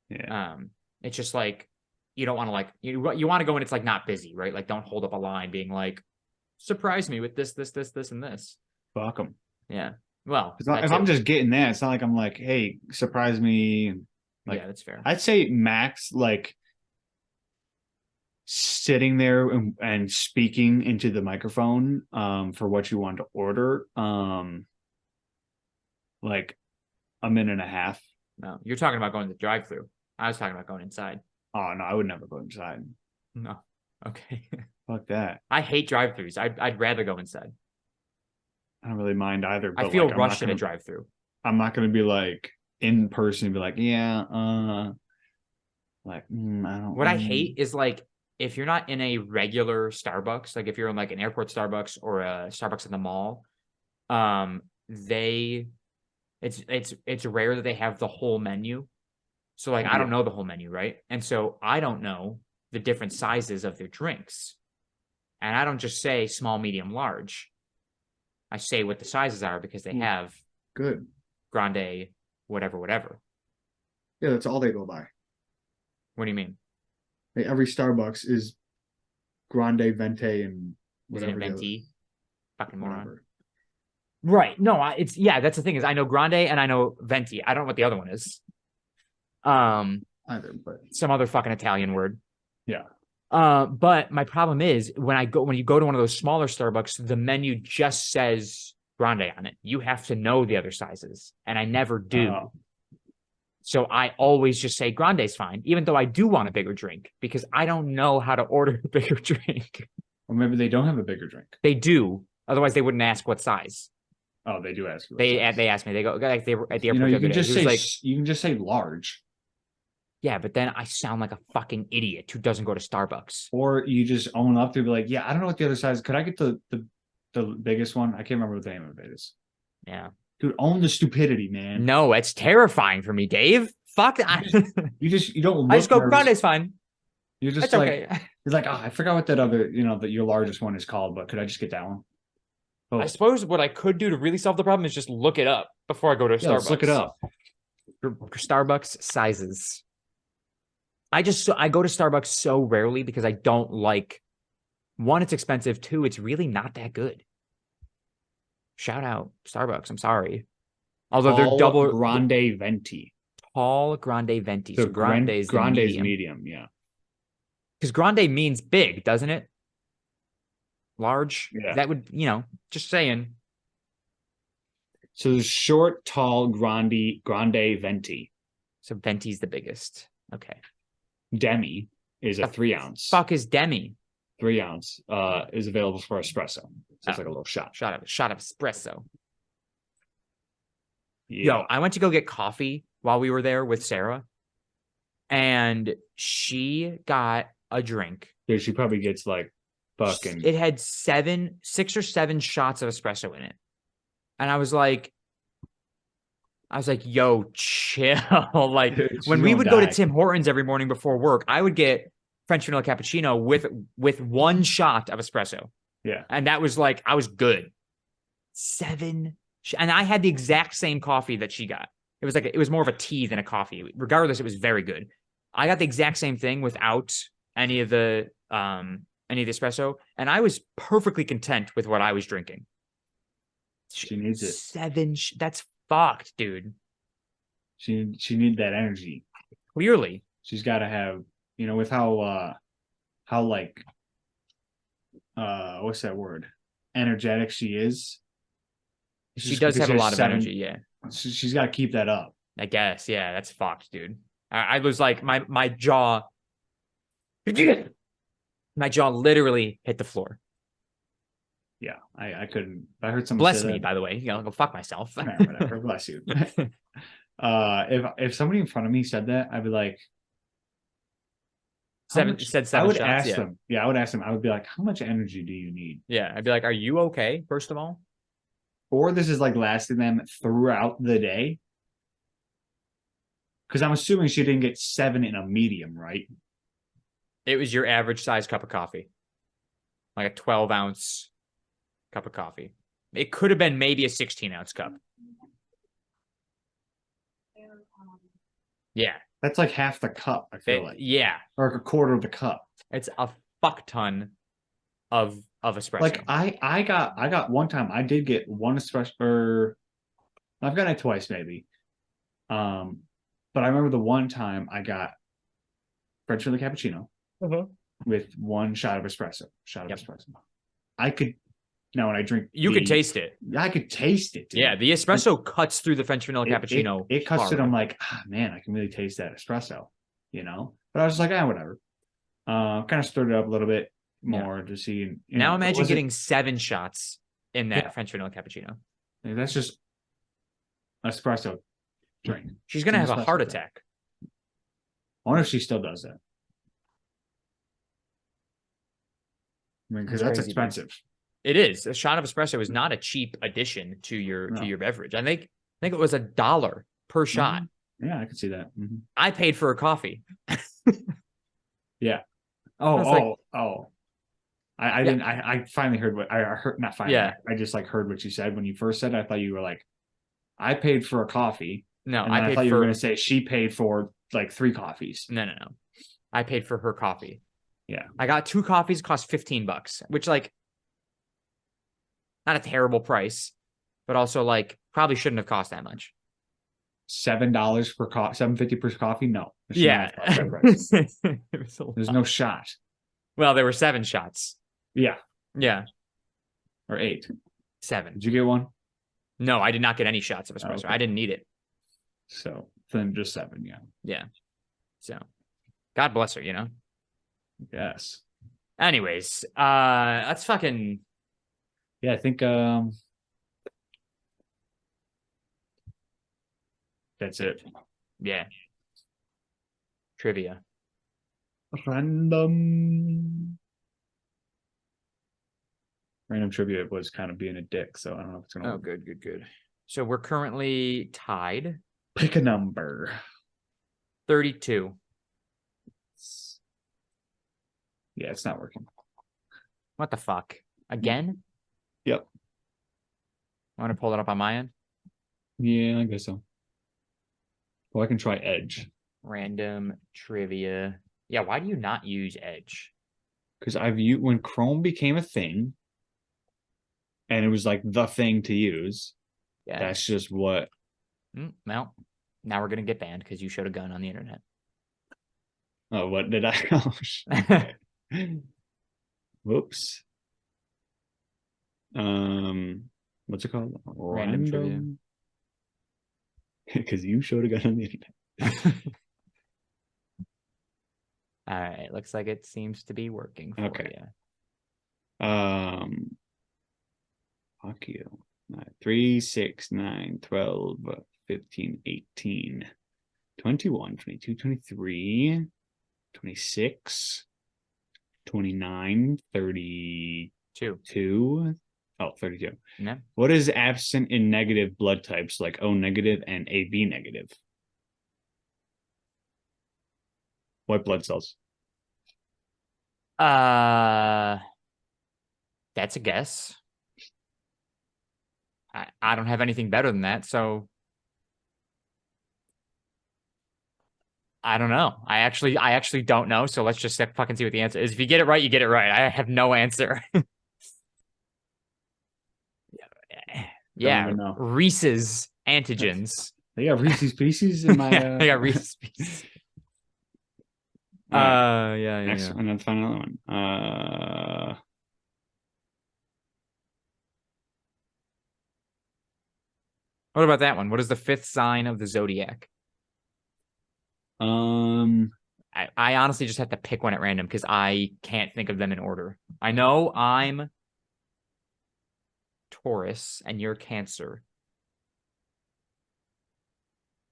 [SPEAKER 2] Yeah.
[SPEAKER 1] It's just like you don't want to like you want to go and it's like not busy, right? Like don't hold up a line being like, surprise me with this, and this.
[SPEAKER 2] Fuck them.
[SPEAKER 1] Yeah. Well,
[SPEAKER 2] If I'm just getting that, it's not like I'm like, hey, surprise me. Like,
[SPEAKER 1] yeah, that's fair.
[SPEAKER 2] I'd say max like sitting there and speaking into the microphone for what you want to order like a minute and a half.
[SPEAKER 1] No, you're talking about going to the drive-through. I was talking about going inside.
[SPEAKER 2] Oh no, I would never go inside.
[SPEAKER 1] No. Okay.
[SPEAKER 2] Fuck that.
[SPEAKER 1] I hate drive-throughs. I'd rather go inside.
[SPEAKER 2] I don't really mind either.
[SPEAKER 1] I
[SPEAKER 2] But
[SPEAKER 1] feel
[SPEAKER 2] like,
[SPEAKER 1] rushed in a drive-through.
[SPEAKER 2] I'm not gonna be like in person and be like, yeah, like I don't.
[SPEAKER 1] What I hate is like if you're not in a regular Starbucks, like if you're in like an airport Starbucks or a Starbucks in the mall, it's rare that they have the whole menu. So like I don't know the whole menu, right? And so I don't know the different sizes of their drinks. And I don't just say small, medium, large. I say what the sizes are because they have
[SPEAKER 2] good
[SPEAKER 1] grande, whatever.
[SPEAKER 2] Yeah, that's all they go by.
[SPEAKER 1] What do you mean?
[SPEAKER 2] Like, every Starbucks is grande, venti, and
[SPEAKER 1] Is it
[SPEAKER 2] whatever.
[SPEAKER 1] a venti? Fucking moron.
[SPEAKER 2] Whatever.
[SPEAKER 1] Right. No, that's the thing is I know grande and I know venti. I don't know what the other one is.
[SPEAKER 2] Either, but
[SPEAKER 1] Some other fucking Italian word.
[SPEAKER 2] yeah.
[SPEAKER 1] But my problem is when you go to one of those smaller Starbucks, the menu just says grande on it. You have to know the other sizes, and I never do.
[SPEAKER 2] Oh.
[SPEAKER 1] So I always just say grande's fine, even though I do want a bigger drink because I don't know how to order a bigger drink.
[SPEAKER 2] Or maybe they don't have a bigger drink.
[SPEAKER 1] They do. Otherwise, they wouldn't ask what size.
[SPEAKER 2] Oh, they do ask you.
[SPEAKER 1] They asked me. They go like they were at the
[SPEAKER 2] You know,
[SPEAKER 1] airport the
[SPEAKER 2] you
[SPEAKER 1] other
[SPEAKER 2] can
[SPEAKER 1] day.
[SPEAKER 2] just
[SPEAKER 1] He was
[SPEAKER 2] say
[SPEAKER 1] like,
[SPEAKER 2] you can just say large,
[SPEAKER 1] yeah, but then I sound like a fucking idiot who doesn't go to Starbucks.
[SPEAKER 2] or you just own up to be like, yeah, I don't know what the other size. Could I get the biggest one? I can't remember what the name of it is.
[SPEAKER 1] Yeah.
[SPEAKER 2] Dude, own the stupidity, man.
[SPEAKER 1] No, it's terrifying for me, Dave. Fuck.
[SPEAKER 2] You don't
[SPEAKER 1] I just
[SPEAKER 2] look
[SPEAKER 1] go,
[SPEAKER 2] nervous.
[SPEAKER 1] Grande's fine.
[SPEAKER 2] You're just
[SPEAKER 1] It's
[SPEAKER 2] like
[SPEAKER 1] okay.
[SPEAKER 2] you're like, oh, I forgot what that other, that your largest one is called, but could I just get that one? Oh,
[SPEAKER 1] I suppose what I could do to really solve the problem is just look it up before I go to
[SPEAKER 2] yeah,
[SPEAKER 1] Starbucks.
[SPEAKER 2] let's look it up.
[SPEAKER 1] Starbucks sizes. I go to Starbucks so rarely because I don't like, one, it's expensive. Two, it's really not that good. Shout out Starbucks. I'm sorry. Although they're double
[SPEAKER 2] grande venti.
[SPEAKER 1] tall grande venti. So grande is the
[SPEAKER 2] grande is
[SPEAKER 1] medium.
[SPEAKER 2] medium, yeah.
[SPEAKER 1] Because grande means big, doesn't it? Large.
[SPEAKER 2] Yeah.
[SPEAKER 1] That would, just saying.
[SPEAKER 2] So the short, tall, grande venti.
[SPEAKER 1] So venti's the biggest. Okay.
[SPEAKER 2] Demi is a 3 ounce.
[SPEAKER 1] Fuck is demi?
[SPEAKER 2] 3 ounce is available for espresso. So it's like a little shot.
[SPEAKER 1] Shot of espresso.
[SPEAKER 2] Yeah.
[SPEAKER 1] Yo, I went to go get coffee while we were there with Sarah, and she got a drink.
[SPEAKER 2] Dude, she probably gets like fucking.
[SPEAKER 1] It had 6 or 7 shots of espresso in it, and I was like, yo, chill. Like, when we would go to Tim Hortons every morning before work, I would get French vanilla cappuccino with 1 shot of espresso.
[SPEAKER 2] Yeah.
[SPEAKER 1] And that was like, I was good. 7. And I had the exact same coffee that she got. It was more of a tea than a coffee. Regardless, it was very good. I got the exact same thing without any of the espresso, and I was perfectly content with what I was drinking.
[SPEAKER 2] She needs it.
[SPEAKER 1] 7. That's fucked, dude.
[SPEAKER 2] She needs that energy.
[SPEAKER 1] Clearly,
[SPEAKER 2] she's got to have, with how like what's that word? Energetic she is.
[SPEAKER 1] She does have a lot of energy. Yeah,
[SPEAKER 2] she's got to keep that up.
[SPEAKER 1] I guess. Yeah, that's fucked, dude. I was like, my jaw literally hit the floor.
[SPEAKER 2] Yeah, I couldn't. I heard someone
[SPEAKER 1] bless
[SPEAKER 2] say
[SPEAKER 1] me,
[SPEAKER 2] that.
[SPEAKER 1] by the way. Go fuck myself.
[SPEAKER 2] Nah, whatever. Bless you. If somebody in front of me said that, I'd be like,
[SPEAKER 1] 7 shots. I
[SPEAKER 2] would ask them. Yeah, I would ask them. I would be like, how much energy do you need?
[SPEAKER 1] Yeah, I'd be like, are you okay? First of all,
[SPEAKER 2] or this is like lasting them throughout the day. Because I'm assuming she didn't get 7 in a medium, right?
[SPEAKER 1] It was your average size cup of coffee, like a 12-ounce cup of coffee. It could have been maybe a 16-ounce cup. Yeah.
[SPEAKER 2] That's like half the cup, I feel like.
[SPEAKER 1] Yeah.
[SPEAKER 2] Or like a quarter of the cup.
[SPEAKER 1] It's a fuck ton of espresso.
[SPEAKER 2] Like I got one time, I did get 1 espresso, or I've gotten it twice maybe. But I remember the one time I got French vanilla cappuccino with 1 shot of espresso. Espresso. I could, now when I drink,
[SPEAKER 1] you could taste it.
[SPEAKER 2] I could taste it. Dude.
[SPEAKER 1] Yeah, the espresso cuts through the French vanilla cappuccino.
[SPEAKER 2] It cuts it. I'm like, man, I can really taste that espresso, But I was just like, whatever. Kind of stirred it up a little bit more to see.
[SPEAKER 1] Now imagine getting 7 shots in that French vanilla cappuccino.
[SPEAKER 2] That's just espresso drink.
[SPEAKER 1] She's gonna have a heart attack.
[SPEAKER 2] I wonder if she still does that. I mean, because that's expensive.
[SPEAKER 1] It is. A shot of espresso is not a cheap addition to your beverage. I think it was $1 per shot.
[SPEAKER 2] Yeah, I could see that. Mm-hmm.
[SPEAKER 1] I paid for a coffee.
[SPEAKER 2] Yeah. I didn't. I finally heard what I heard. Not finally. Yeah. I just heard what you said when you first said it. I thought you were like, I paid for a coffee.
[SPEAKER 1] No,
[SPEAKER 2] I thought you were going to say she paid for 3 coffees.
[SPEAKER 1] No. I paid for her coffee.
[SPEAKER 2] Yeah.
[SPEAKER 1] I got 2 coffees, cost $15, which not a terrible price, but also probably shouldn't have cost that much.
[SPEAKER 2] $7 per coffee, $7.50 per coffee. No.
[SPEAKER 1] Yeah.
[SPEAKER 2] There's no shot.
[SPEAKER 1] Well, there were 7 shots.
[SPEAKER 2] Yeah.
[SPEAKER 1] Yeah.
[SPEAKER 2] Or 8.
[SPEAKER 1] 7.
[SPEAKER 2] Did you get 1?
[SPEAKER 1] No, I did not get any shots of espresso. Okay. I didn't need it.
[SPEAKER 2] So then just 7. Yeah.
[SPEAKER 1] Yeah. So God bless her,
[SPEAKER 2] Yes.
[SPEAKER 1] Anyways, let's fucking.
[SPEAKER 2] Yeah, I think That's it.
[SPEAKER 1] Yeah. Trivia.
[SPEAKER 2] Random trivia was kind of being a dick, so I don't know if it's gonna
[SPEAKER 1] Oh,
[SPEAKER 2] work.
[SPEAKER 1] good. So we're currently tied.
[SPEAKER 2] Pick a number.
[SPEAKER 1] 32.
[SPEAKER 2] Yeah, it's not working.
[SPEAKER 1] What the fuck? Again?
[SPEAKER 2] Yep.
[SPEAKER 1] I want to pull it up on my end.
[SPEAKER 2] Yeah, I guess so. Well, I can try Edge
[SPEAKER 1] Random trivia. Yeah, why do you not use Edge?
[SPEAKER 2] because I've used when Chrome became a thing, and it was like the thing to use.
[SPEAKER 1] Yeah.
[SPEAKER 2] That's just what.
[SPEAKER 1] Well, now we're gonna get banned because you showed a gun on the internet.
[SPEAKER 2] Oh, what did I? Oh, whoops. What's it called?
[SPEAKER 1] Random trivia.
[SPEAKER 2] Because you showed a gun on the internet.
[SPEAKER 1] All right, looks like it seems to be working for
[SPEAKER 2] Okay.
[SPEAKER 1] you.
[SPEAKER 2] Fuck you. 3, 6, 9, 12, 15, 18, 21, 22, 23, 26, 29, 32. Oh, 32.
[SPEAKER 1] Yeah.
[SPEAKER 2] What is absent in negative blood types like O negative and AB negative? White blood cells.
[SPEAKER 1] That's a guess. I don't have anything better than that, so I don't know. I actually don't know. So let's just fucking see what the answer is. If you get it right, you get it right. I have no answer. Yeah,
[SPEAKER 2] even know.
[SPEAKER 1] Reese's antigens.
[SPEAKER 2] They got Reese's Pieces in my.
[SPEAKER 1] Yeah, they got Reese's Pieces. Yeah.
[SPEAKER 2] Next one, and then find another one.
[SPEAKER 1] What about that one? What is the fifth sign of the zodiac? I honestly just have to pick one at random because I can't think of them in order. I know I'm Taurus and you're Cancer.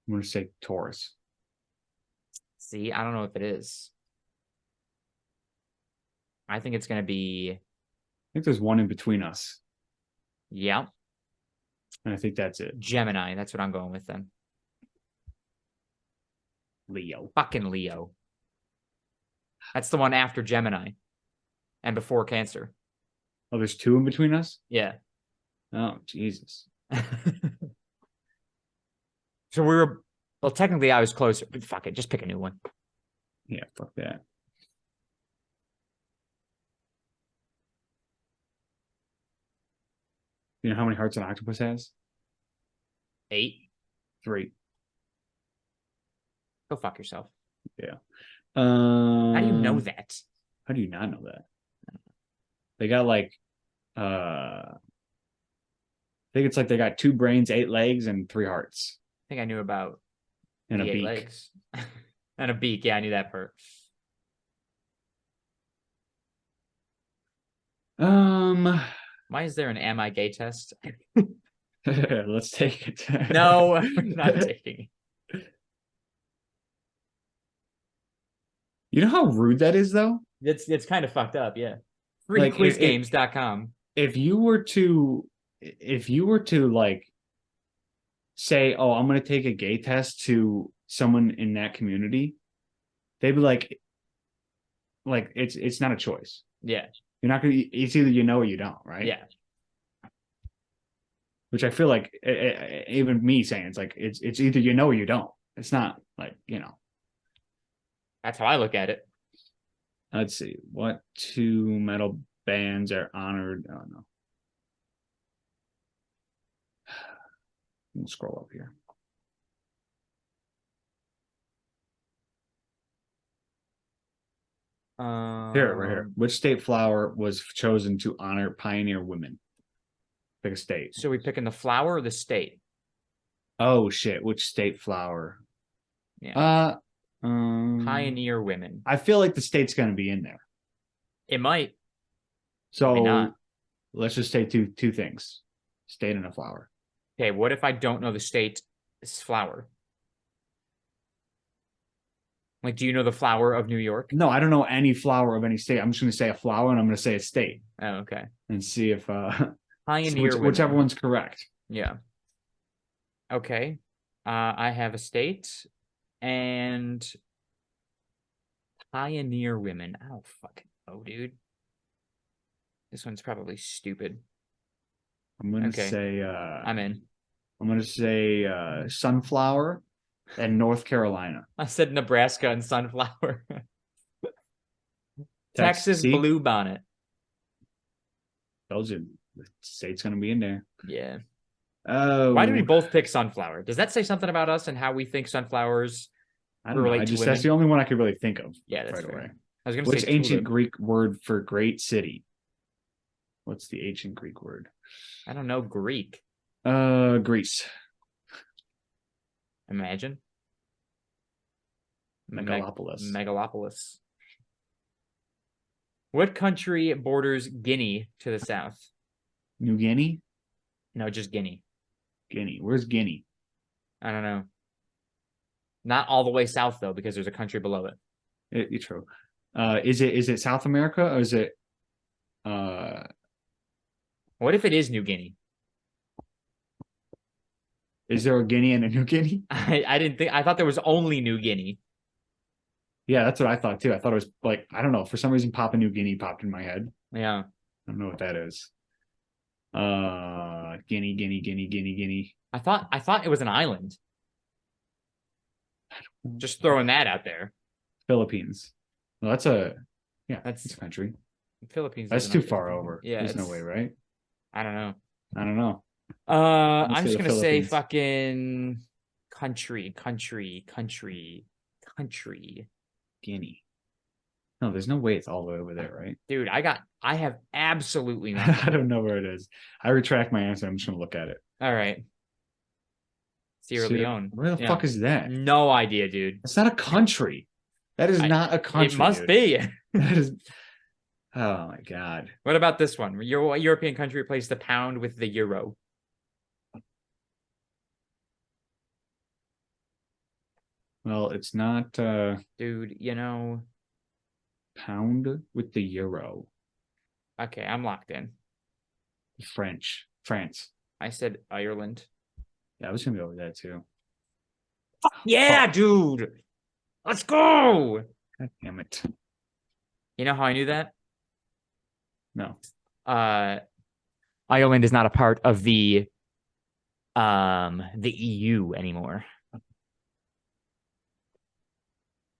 [SPEAKER 2] I'm gonna say Taurus.
[SPEAKER 1] See, I don't know if it is. I think it's gonna be.
[SPEAKER 2] I think there's one in between us,
[SPEAKER 1] Yeah,
[SPEAKER 2] and I think that's it.
[SPEAKER 1] Gemini. That's what I'm going with then.
[SPEAKER 2] Leo.
[SPEAKER 1] Fucking Leo. That's the one after Gemini and before Cancer.
[SPEAKER 2] Oh, there's two in between us?
[SPEAKER 1] Yeah.
[SPEAKER 2] Oh, Jesus.
[SPEAKER 1] So we were, well, technically I was closer, but fuck it, just pick a new one.
[SPEAKER 2] Yeah, fuck that. You know how many hearts an octopus has?
[SPEAKER 1] 8.
[SPEAKER 2] 3.
[SPEAKER 1] Go fuck yourself.
[SPEAKER 2] Yeah.
[SPEAKER 1] How do you know that?
[SPEAKER 2] How do you not know that? They got like I think it's like they got 2 brains, 8 legs, and 3 hearts.
[SPEAKER 1] I think I knew about
[SPEAKER 2] And
[SPEAKER 1] the
[SPEAKER 2] a
[SPEAKER 1] 8
[SPEAKER 2] beak.
[SPEAKER 1] legs. And a beak. Yeah, I knew that part. Why is there an am I gay test?
[SPEAKER 2] Let's take it.
[SPEAKER 1] No, I'm not taking it.
[SPEAKER 2] You know how rude that is, though?
[SPEAKER 1] It's kind of fucked up, yeah.
[SPEAKER 2] Like,
[SPEAKER 1] Freequizgames.com.
[SPEAKER 2] If you were to like say, "Oh, I'm going to take a gay test to someone in that community," they'd be like it's not a choice.
[SPEAKER 1] Yeah.
[SPEAKER 2] You're not going to. It's either you know or you don't, right?
[SPEAKER 1] Yeah.
[SPEAKER 2] Which I feel like even me saying it's like it's either you know or you don't. It's not like, you know.
[SPEAKER 1] That's how I look at it.
[SPEAKER 2] Let's see. What 2 metal bands are honored? Oh no. We'll scroll up here. Here, right here. Which state flower was chosen to honor pioneer women? Pick a state.
[SPEAKER 1] So we picking the flower or the state?
[SPEAKER 2] Oh shit! Which state flower?
[SPEAKER 1] Yeah.
[SPEAKER 2] Pioneer
[SPEAKER 1] Pioneer women.
[SPEAKER 2] I feel like the state's going to be in there.
[SPEAKER 1] It might.
[SPEAKER 2] So
[SPEAKER 1] not.
[SPEAKER 2] let's just say two things: state and a flower.
[SPEAKER 1] Okay, what if I don't know the state's flower? Like, do you know the flower of New York?
[SPEAKER 2] No, I don't know any flower of any state. I'm just going to say a flower and I'm going to say a state
[SPEAKER 1] Oh, okay.
[SPEAKER 2] and see if
[SPEAKER 1] Pioneer
[SPEAKER 2] whichever
[SPEAKER 1] women.
[SPEAKER 2] one's correct.
[SPEAKER 1] Yeah. Okay. I have a state and pioneer women. I don't fucking know, dude. This one's probably stupid.
[SPEAKER 2] I'm going to
[SPEAKER 1] Okay.
[SPEAKER 2] say
[SPEAKER 1] I'm in.
[SPEAKER 2] I'm going to say sunflower and North Carolina.
[SPEAKER 1] I said Nebraska and sunflower. Texas
[SPEAKER 2] See,
[SPEAKER 1] bluebonnet.
[SPEAKER 2] those are the state's going to be in there.
[SPEAKER 1] Yeah.
[SPEAKER 2] Oh,
[SPEAKER 1] Why did we both pick sunflower? Does that say something about us and how we think sunflowers
[SPEAKER 2] I don't know.
[SPEAKER 1] relate to women?
[SPEAKER 2] That's the only one I could really think of.
[SPEAKER 1] Yeah, that's
[SPEAKER 2] right
[SPEAKER 1] fair.
[SPEAKER 2] away.
[SPEAKER 1] I was going to
[SPEAKER 2] What's
[SPEAKER 1] say
[SPEAKER 2] ancient
[SPEAKER 1] tulip.
[SPEAKER 2] Greek word for great city? What's the ancient Greek word?
[SPEAKER 1] I don't know Greek.
[SPEAKER 2] Greece.
[SPEAKER 1] Imagine.
[SPEAKER 2] Megalopolis.
[SPEAKER 1] Megalopolis. What country borders Guinea to the south?
[SPEAKER 2] New Guinea?
[SPEAKER 1] No, just Guinea.
[SPEAKER 2] Guinea. Where's Guinea?
[SPEAKER 1] I don't know. Not all the way south though, because there's a country below it.
[SPEAKER 2] It's true. Is it South America or is it
[SPEAKER 1] What if it is New Guinea?
[SPEAKER 2] is there a Guinea and a New Guinea?
[SPEAKER 1] I didn't think. I thought there was only New Guinea.
[SPEAKER 2] Yeah, that's what I thought too. I thought it was like, I don't know, for some reason Papua New Guinea popped in my head.
[SPEAKER 1] Yeah.
[SPEAKER 2] I don't know what that is. Guinea.
[SPEAKER 1] I thought it was an island. Just throwing that out there.
[SPEAKER 2] Philippines. Well, that's a
[SPEAKER 1] That's
[SPEAKER 2] a country.
[SPEAKER 1] Philippines.
[SPEAKER 2] That's
[SPEAKER 1] isn't
[SPEAKER 2] too
[SPEAKER 1] a-
[SPEAKER 2] far over.
[SPEAKER 1] Yeah,
[SPEAKER 2] There's no
[SPEAKER 1] it's-
[SPEAKER 2] way, right?
[SPEAKER 1] I don't know.
[SPEAKER 2] I don't know.
[SPEAKER 1] I'm
[SPEAKER 2] say
[SPEAKER 1] just
[SPEAKER 2] the
[SPEAKER 1] gonna say
[SPEAKER 2] Philippines.
[SPEAKER 1] fucking country.
[SPEAKER 2] Guinea. No, there's no way it's all the way over there, right?
[SPEAKER 1] Dude, I have absolutely nothing.
[SPEAKER 2] I don't know where it is. I retract my answer. I'm just gonna look at it.
[SPEAKER 1] All right. Sierra Leone.
[SPEAKER 2] Where the
[SPEAKER 1] Yeah.
[SPEAKER 2] fuck is that?
[SPEAKER 1] No idea, dude.
[SPEAKER 2] It's not a country. That is not a country.
[SPEAKER 1] It must
[SPEAKER 2] dude.
[SPEAKER 1] be.
[SPEAKER 2] That is. Oh my god.
[SPEAKER 1] What about this one? Your European country replaced the pound with the euro.
[SPEAKER 2] Well, it's not
[SPEAKER 1] Dude,
[SPEAKER 2] pound with the euro.
[SPEAKER 1] okay, I'm locked in.
[SPEAKER 2] France.
[SPEAKER 1] I said Ireland.
[SPEAKER 2] Yeah, I was gonna go with that too.
[SPEAKER 1] Yeah,
[SPEAKER 2] Fuck.
[SPEAKER 1] dude. Let's go.
[SPEAKER 2] God damn it.
[SPEAKER 1] You know how I knew that?
[SPEAKER 2] No.
[SPEAKER 1] Ireland is not a part of the EU anymore.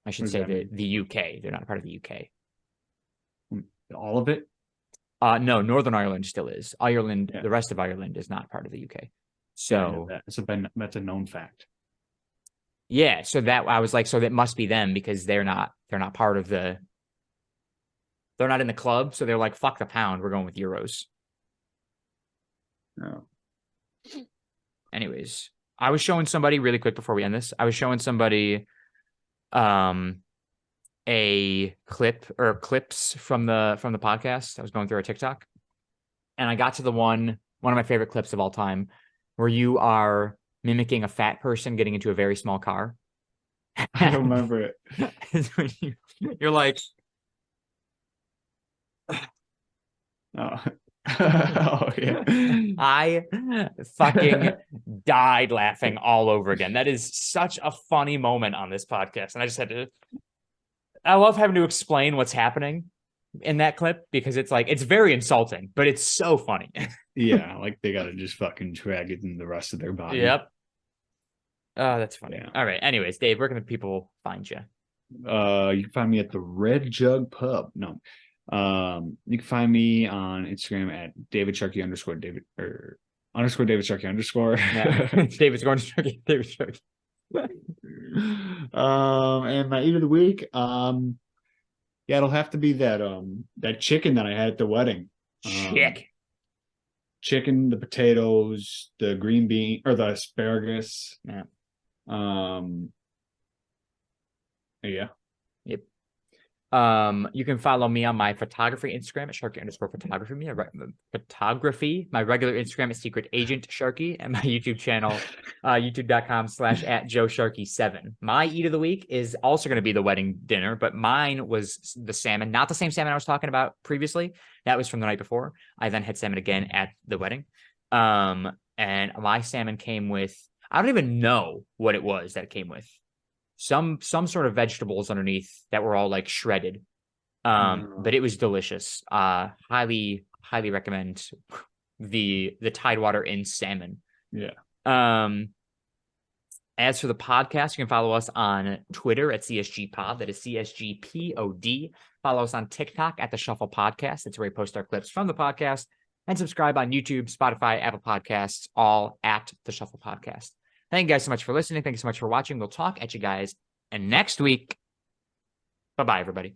[SPEAKER 1] I should
[SPEAKER 2] does
[SPEAKER 1] say
[SPEAKER 2] that mean?
[SPEAKER 1] the UK. They're not a part of the UK.
[SPEAKER 2] All of it?
[SPEAKER 1] No, Northern Ireland still is. Ireland,
[SPEAKER 2] Yeah.
[SPEAKER 1] the rest of Ireland is not part of the UK.
[SPEAKER 2] Yeah, I
[SPEAKER 1] So
[SPEAKER 2] know that. That's a known fact.
[SPEAKER 1] yeah, so that I was like, so that must be them because they're not part of they're not in the club, so they're like, fuck the pound, we're going with euros.
[SPEAKER 2] No.
[SPEAKER 1] Anyways, I was showing somebody really quick before we end this. I was showing somebody a clip or clips from the podcast. I was going through our TikTok and I got to the one of my favorite clips of all time where you are mimicking a fat person getting into a very small car.
[SPEAKER 2] I don't remember it.
[SPEAKER 1] You're like,
[SPEAKER 2] Oh. Oh yeah.
[SPEAKER 1] I fucking died laughing all over again. That is such a funny moment on this podcast. And I just had to, I love having to explain what's happening in that clip because it's like, it's very insulting, but it's so funny.
[SPEAKER 2] Yeah, like they gotta just fucking drag it in the rest of their body.
[SPEAKER 1] Yep. Oh, that's funny.
[SPEAKER 2] Yeah.
[SPEAKER 1] All right. Anyways, Dave, where can the people find you?
[SPEAKER 2] You can find me at the Red Jug Pub. No. You can find me on Instagram at David Sharkey underscore David or underscore David Sharkey underscore.
[SPEAKER 1] Yeah. David's going to David Sharkey.
[SPEAKER 2] And my eat of the week, yeah, it'll have to be that chicken that I had at the wedding. Chicken, the potatoes, the green bean or the asparagus.
[SPEAKER 1] Yeah.
[SPEAKER 2] Yeah.
[SPEAKER 1] Yep. You can follow me on my photography Instagram at Sharky_photography. Photography. My regular Instagram is Secret Agent Sharky, and my YouTube channel, youtube.com/@JoeSharky7. My eat of the week is also going to be the wedding dinner, but mine was the salmon, not the same salmon I was talking about previously. That was from the night before. I then had salmon again at the wedding. And my salmon came with, I don't even know what it was that it came with. Some sort of vegetables underneath that were all like shredded. But it was delicious. Highly recommend the Tidewater in salmon.
[SPEAKER 2] Yeah.
[SPEAKER 1] As for the podcast, you can follow us on Twitter at CSG Pod. That is CSGPOD. Follow us on TikTok at the Shuffle Podcast. That's where we post our clips from the podcast. And subscribe on YouTube, Spotify, Apple Podcasts, all at the Shuffle Podcast. Thank you guys so much for listening. Thank you so much for watching. We'll talk at you guys next week. Bye-bye, everybody.